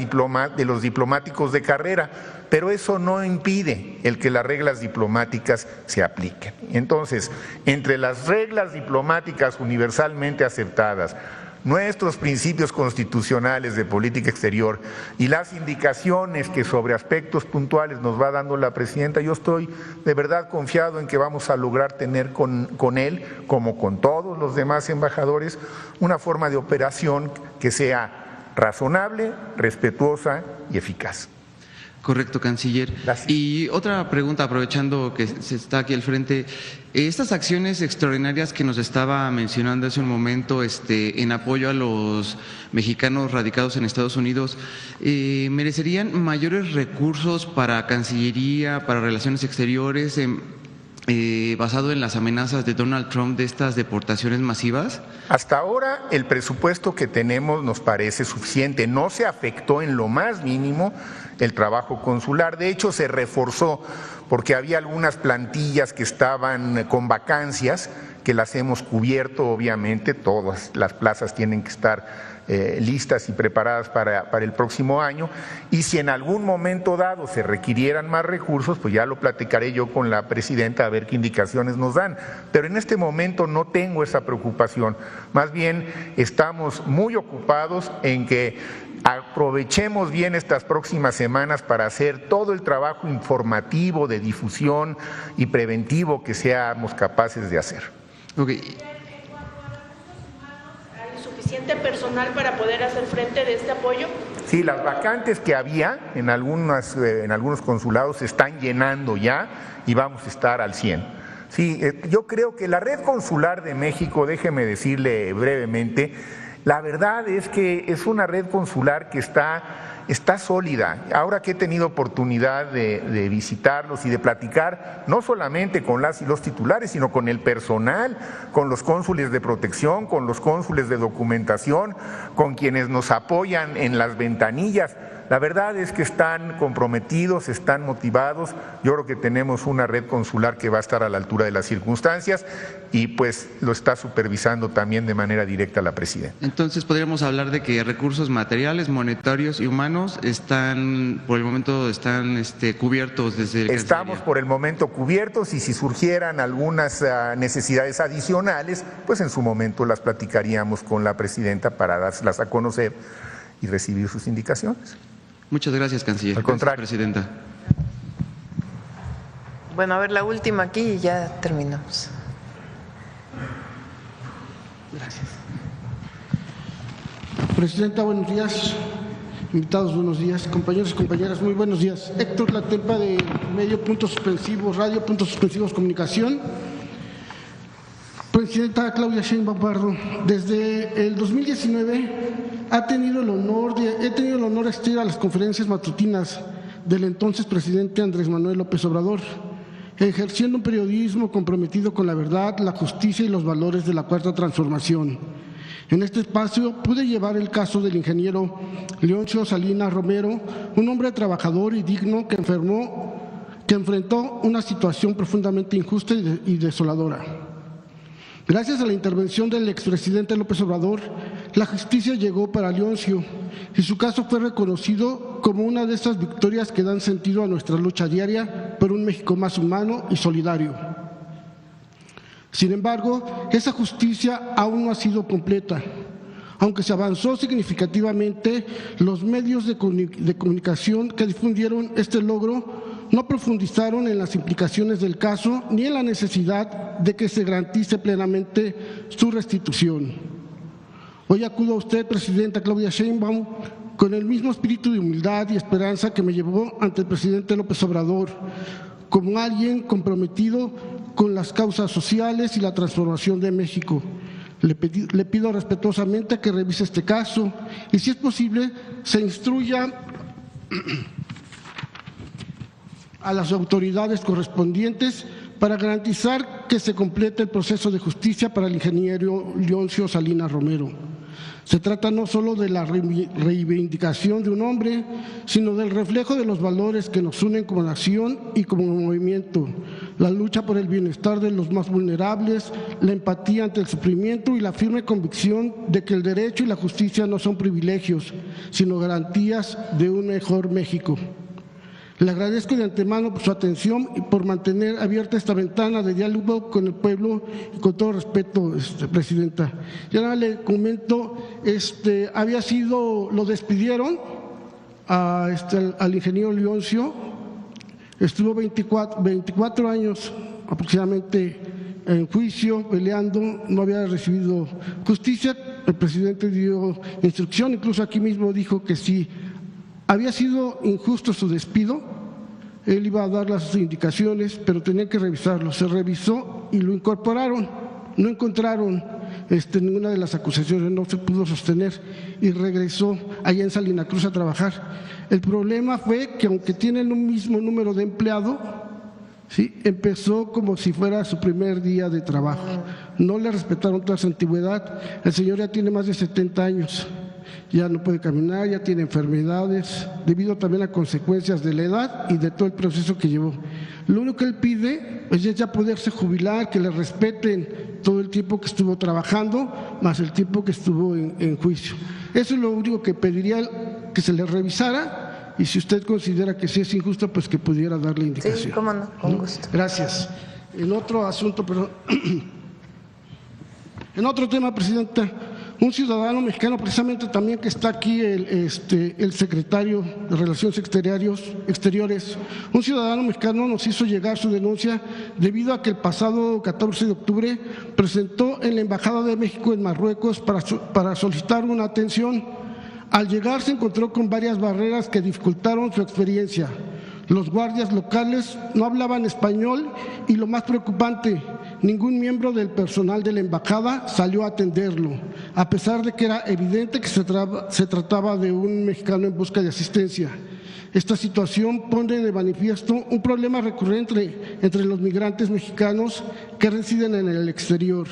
diplomáticos de carrera, pero eso no impide el que las reglas diplomáticas se apliquen. Entonces, entre las reglas diplomáticas universalmente aceptadas, nuestros principios constitucionales de política exterior y las indicaciones que sobre aspectos puntuales nos va dando la presidenta, yo estoy de verdad confiado en que vamos a lograr tener con él, como con todos los demás embajadores, una forma de operación que sea razonable, respetuosa y eficaz. Correcto, canciller. Gracias. Y otra pregunta, aprovechando que se está aquí al frente, estas acciones extraordinarias que nos estaba mencionando hace un momento en apoyo a los mexicanos radicados en Estados Unidos, ¿merecerían mayores recursos para Cancillería, para Relaciones Exteriores, basado en las amenazas de Donald Trump de estas deportaciones masivas? Hasta ahora el presupuesto que tenemos nos parece suficiente, no se afectó en lo más mínimo el trabajo consular, de hecho se reforzó porque había algunas plantillas que estaban con vacancias que las hemos cubierto, obviamente todas las plazas tienen que estar listas y preparadas para el próximo año, y si en algún momento dado se requirieran más recursos, pues ya lo platicaré yo con la presidenta a ver qué indicaciones nos dan, pero en este momento no tengo esa preocupación, más bien estamos muy ocupados en que aprovechemos bien estas próximas semanas para hacer todo el trabajo informativo, de difusión y preventivo que seamos capaces de hacer. Okay. ¿Hay suficiente personal para poder hacer frente de este apoyo? Sí, las vacantes que había en algunos consulados se están llenando ya y vamos a estar al 100. Sí, yo creo que la red consular de México, déjeme decirle brevemente, la verdad es que es una red consular que está sólida. Ahora que he tenido oportunidad de visitarlos y de platicar, no solamente con las y los titulares, sino con el personal, con los cónsules de protección, con los cónsules de documentación, con quienes nos apoyan en las ventanillas. La verdad es que están comprometidos, están motivados. Yo creo que tenemos una red consular que va a estar a la altura de las circunstancias y pues lo está supervisando también de manera directa la presidenta. Entonces podríamos hablar de que recursos materiales, monetarios y humanos por el momento están cubiertos desde el Estamos por el momento cubiertos y si surgieran algunas necesidades adicionales, pues en su momento las platicaríamos con la presidenta para dárselas a conocer y recibir sus indicaciones. Muchas gracias, canciller. Al contrario. Gracias, presidenta. Bueno, a ver, la última aquí y ya terminamos. Gracias. Presidenta, buenos días. Invitados, buenos días. Compañeros y compañeras, muy buenos días. Héctor Latempa de Medio Puntos Suspensivos Radio, Puntos Suspensivos Comunicación. Presidenta Claudia Sheinbaum Pardo, desde el 2019 he tenido el honor de asistir a las conferencias matutinas del entonces presidente Andrés Manuel López Obrador, ejerciendo un periodismo comprometido con la verdad, la justicia y los valores de la Cuarta Transformación. En este espacio pude llevar el caso del ingeniero Leoncio Salinas Romero, un hombre trabajador y digno que enfrentó una situación profundamente injusta y desoladora. Gracias a la intervención del expresidente López Obrador, la justicia llegó para Leoncio y su caso fue reconocido como una de esas victorias que dan sentido a nuestra lucha diaria por un México más humano y solidario. Sin embargo, esa justicia aún no ha sido completa. Aunque se avanzó significativamente, los medios de comunicación que difundieron este logro no profundizaron en las implicaciones del caso ni en la necesidad de que se garantice plenamente su restitución. Hoy acudo a usted, Presidenta Claudia Sheinbaum, con el mismo espíritu de humildad y esperanza que me llevó ante el presidente López Obrador, como alguien comprometido con las causas sociales y la transformación de México. Le pido respetuosamente que revise este caso y, si es posible, se instruya a las autoridades correspondientes para garantizar que se complete el proceso de justicia para el ingeniero Leoncio Salinas Romero. Se trata no solo de la reivindicación de un hombre, sino del reflejo de los valores que nos unen como nación y como movimiento: la lucha por el bienestar de los más vulnerables, la empatía ante el sufrimiento y la firme convicción de que el derecho y la justicia no son privilegios, sino garantías de un mejor México. Le agradezco de antemano por su atención y por mantener abierta esta ventana de diálogo con el pueblo, y con todo respeto, Presidenta. Ya le comento, lo despidieron al ingeniero Leoncio, estuvo 24 años aproximadamente en juicio, peleando, no había recibido justicia. El presidente dio instrucción, incluso aquí mismo dijo que sí había sido injusto su despido, él iba a dar las indicaciones, pero tenía que revisarlo. Se revisó y lo incorporaron. No encontraron ninguna de las acusaciones, no se pudo sostener y regresó allá en Salina Cruz a trabajar. El problema fue que, aunque tienen un mismo número de empleado, ¿sí?, empezó como si fuera su primer día de trabajo. No le respetaron toda su antigüedad. El señor ya tiene más de 70 años. Ya no puede caminar, ya tiene enfermedades, debido también a consecuencias de la edad y de todo el proceso que llevó. Lo único que él pide es ya poderse jubilar, que le respeten todo el tiempo que estuvo trabajando, más el tiempo que estuvo en juicio. Eso es lo único que pediría, que se le revisara, y si usted considera que sí es injusto, pues que pudiera darle indicación. Sí, cómo no, con gusto. Gracias. En otro asunto, perdón. En otro tema, Presidenta, un ciudadano mexicano, precisamente también que está aquí el secretario de Relaciones Exteriores, un ciudadano mexicano nos hizo llegar su denuncia debido a que el pasado 14 de octubre presentó en la Embajada de México en Marruecos para solicitar una atención. Al llegar se encontró con varias barreras que dificultaron su experiencia. Los guardias locales no hablaban español y, lo más preocupante, ningún miembro del personal de la embajada salió a atenderlo, a pesar de que era evidente que se trataba de un mexicano en busca de asistencia. Esta situación pone de manifiesto un problema recurrente entre los migrantes mexicanos que residen en el exterior: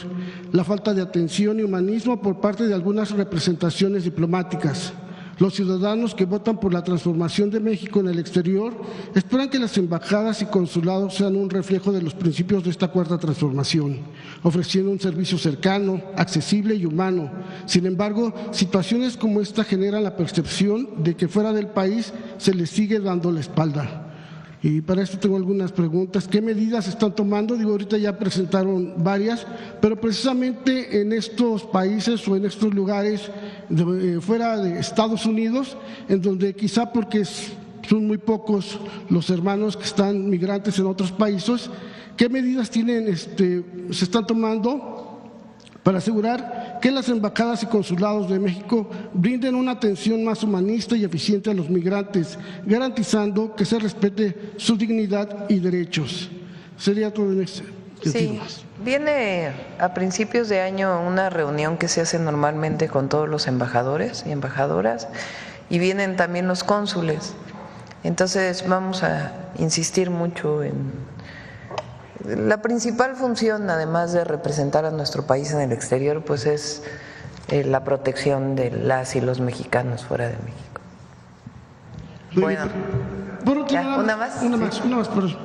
la falta de atención y humanismo por parte de algunas representaciones diplomáticas. Los ciudadanos que votan por la transformación de México en el exterior esperan que las embajadas y consulados sean un reflejo de los principios de esta cuarta transformación, ofreciendo un servicio cercano, accesible y humano. Sin embargo, situaciones como esta generan la percepción de que fuera del país se les sigue dando la espalda. Y para esto tengo algunas preguntas. ¿Qué medidas están tomando? Digo, ahorita ya presentaron varias, pero precisamente en estos países o en estos lugares fuera de Estados Unidos, en donde quizá porque son muy pocos los hermanos que están migrantes en otros países, ¿qué medidas se están tomando para asegurar que las embajadas y consulados de México brinden una atención más humanista y eficiente a los migrantes, garantizando que se respete su dignidad y derechos? Sería todo en este sentido. Sí, viene a principios de año una reunión que se hace normalmente con todos los embajadores y embajadoras, y vienen también los cónsules. Entonces vamos a insistir mucho en la principal función, además de representar a nuestro país en el exterior, pues es la protección de las y los mexicanos fuera de México. Bueno, por último, ¿una más? Una más, perdón.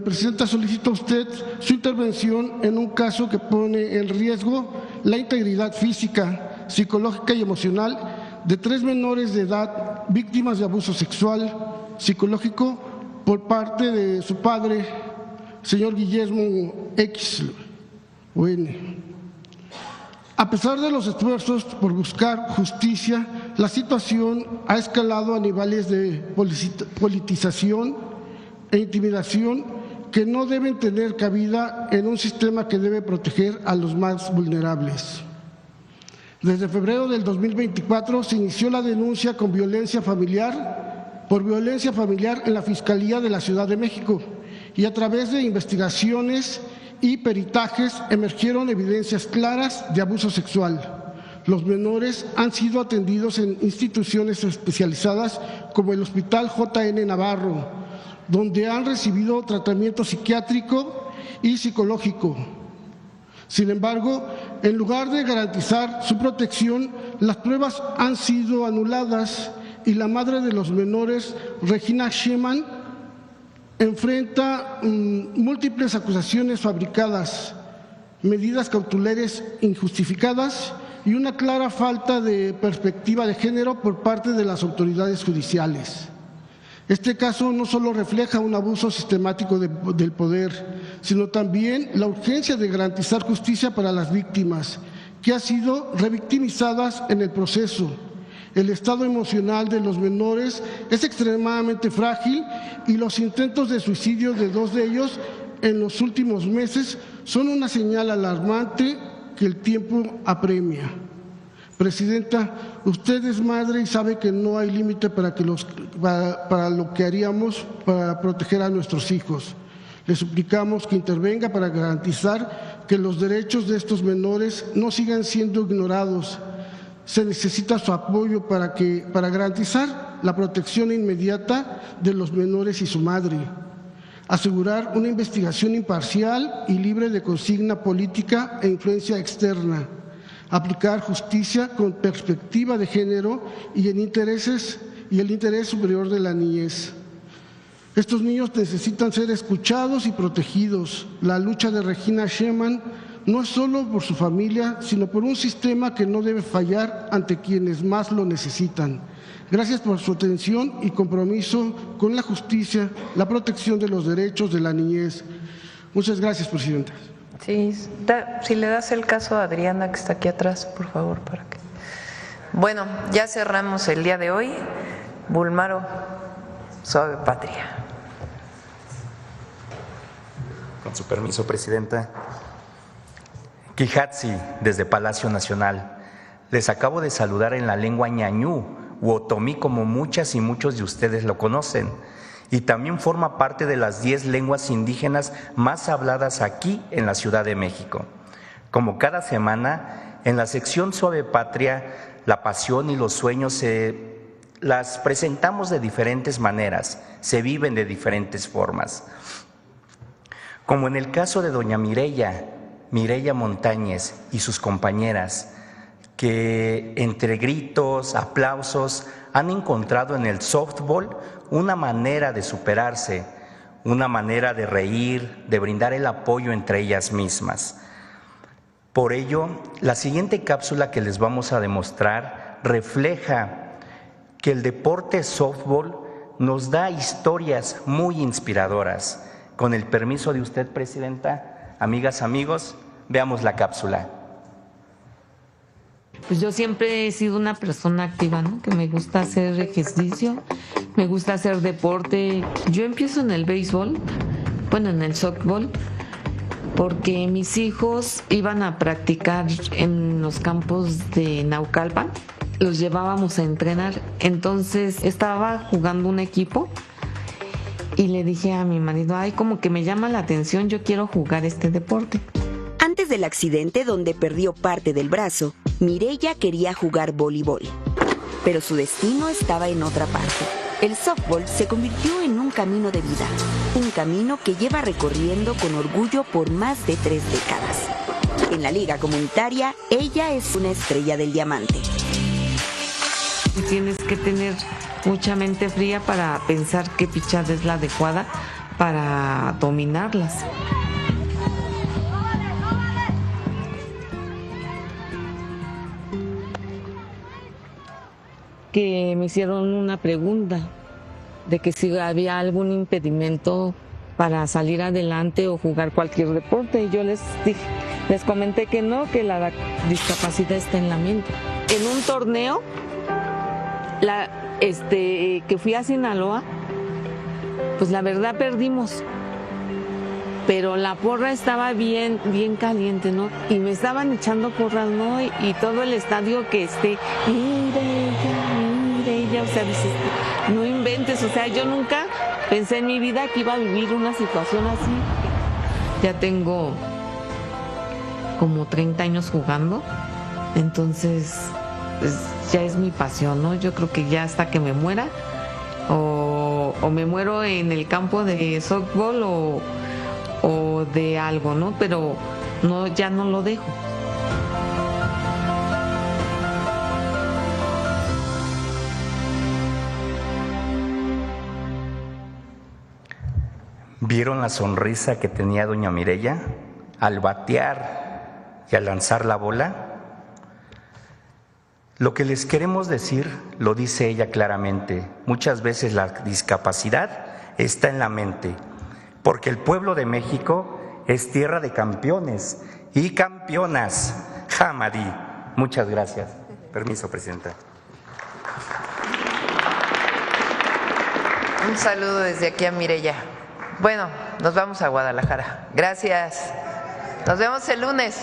Presidenta, solicito a usted su intervención en un caso que pone en riesgo la integridad física, psicológica y emocional de 3 menores de edad víctimas de abuso sexual, psicológico, por parte de su padre, señor Guillermo X o N. A pesar de los esfuerzos por buscar justicia, la situación ha escalado a niveles de politización e intimidación que no deben tener cabida en un sistema que debe proteger a los más vulnerables. Desde febrero del 2024 se inició la denuncia por violencia familiar en la Fiscalía de la Ciudad de México y a través de investigaciones y peritajes emergieron evidencias claras de abuso sexual. Los menores han sido atendidos en instituciones especializadas como el Hospital JN Navarro, donde han recibido tratamiento psiquiátrico y psicológico. Sin embargo, en lugar de garantizar su protección, las pruebas han sido anuladas y la madre de los menores, Regina Schemann, enfrenta múltiples acusaciones fabricadas, medidas cautelares injustificadas y una clara falta de perspectiva de género por parte de las autoridades judiciales. Este caso no solo refleja un abuso sistemático del poder, sino también la urgencia de garantizar justicia para las víctimas, que han sido revictimizadas en el proceso. El estado emocional de los menores es extremadamente frágil y los intentos de suicidio de 2 de ellos en los últimos meses son una señal alarmante que el tiempo apremia. Presidenta, usted es madre y sabe que no hay límite para lo que haríamos para proteger a nuestros hijos. Le suplicamos que intervenga para garantizar que los derechos de estos menores no sigan siendo ignorados. Se necesita su apoyo para garantizar la protección inmediata de los menores y su madre, asegurar una investigación imparcial y libre de consigna política e influencia externa, aplicar justicia con perspectiva de género y el interés superior de la niñez. Estos niños necesitan ser escuchados y protegidos. La lucha de Regina Schemann no es solo por su familia, sino por un sistema que no debe fallar ante quienes más lo necesitan. Gracias por su atención y compromiso con la justicia, la protección de los derechos de la niñez. Muchas gracias, Presidenta. Sí, si le das el caso a Adriana, que está aquí atrás, por favor, para que. Bueno, ya cerramos el día de hoy. Bulmaro, Suave Patria. Con su permiso, Presidenta. Quihatzi, desde Palacio Nacional. Les acabo de saludar en la lengua ñañú, u otomí, como muchas y muchos de ustedes lo conocen, y también forma parte de las 10 lenguas indígenas más habladas aquí en la Ciudad de México. Como cada semana, en la sección Suave Patria, la pasión y los sueños las presentamos de diferentes maneras, se viven de diferentes formas. Como en el caso de doña Mireya Montañez y sus compañeras, que entre gritos, aplausos, han encontrado en el softball una manera de superarse, una manera de reír, de brindar el apoyo entre ellas mismas. Por ello, la siguiente cápsula que les vamos a demostrar refleja que el deporte softball nos da historias muy inspiradoras. Con el permiso de usted, Presidenta, amigas, amigos, veamos la cápsula. Pues yo siempre he sido una persona activa, ¿no? Que me gusta hacer ejercicio, me gusta hacer deporte. Yo empiezo en el béisbol, bueno, en el softball, porque mis hijos iban a practicar en los campos de Naucalpan, los llevábamos a entrenar. Entonces estaba jugando un equipo y le dije a mi marido, ay, como que me llama la atención, yo quiero jugar este deporte. Antes del accidente donde perdió parte del brazo, Mireya quería jugar voleibol, pero su destino estaba en otra parte. El softball se convirtió en un camino de vida, un camino que lleva recorriendo con orgullo por más de 3 décadas. En la liga comunitaria, ella es una estrella del diamante. Y tienes que tener mucha mente fría para pensar qué pichada es la adecuada para dominarlas. Que me hicieron una pregunta de que si había algún impedimento para salir adelante o jugar cualquier deporte, y yo les comenté que no, que la discapacidad está en la mente. En un torneo que fui a Sinaloa, pues la verdad perdimos, pero la porra estaba bien caliente, ¿no? Y me estaban echando porras, ¿no? Y todo el estadio que mire ella, o sea, dices, no inventes, o sea, yo nunca pensé en mi vida que iba a vivir una situación así. Ya tengo como 30 años jugando, entonces pues, ya es mi pasión, ¿no? Yo creo que ya hasta que me muera, o me muero en el campo de softball o de algo, ¿no? Pero no, ya no lo dejo. ¿Vieron la sonrisa que tenía doña Mireya al batear y al lanzar la bola? Lo que les queremos decir, lo dice ella claramente, muchas veces la discapacidad está en la mente, porque el pueblo de México es tierra de campeones y campeonas. Hamadi. Muchas gracias. Permiso, Presidenta. Un saludo desde aquí a Mireya. Bueno, nos vamos a Guadalajara. Gracias. Nos vemos el lunes.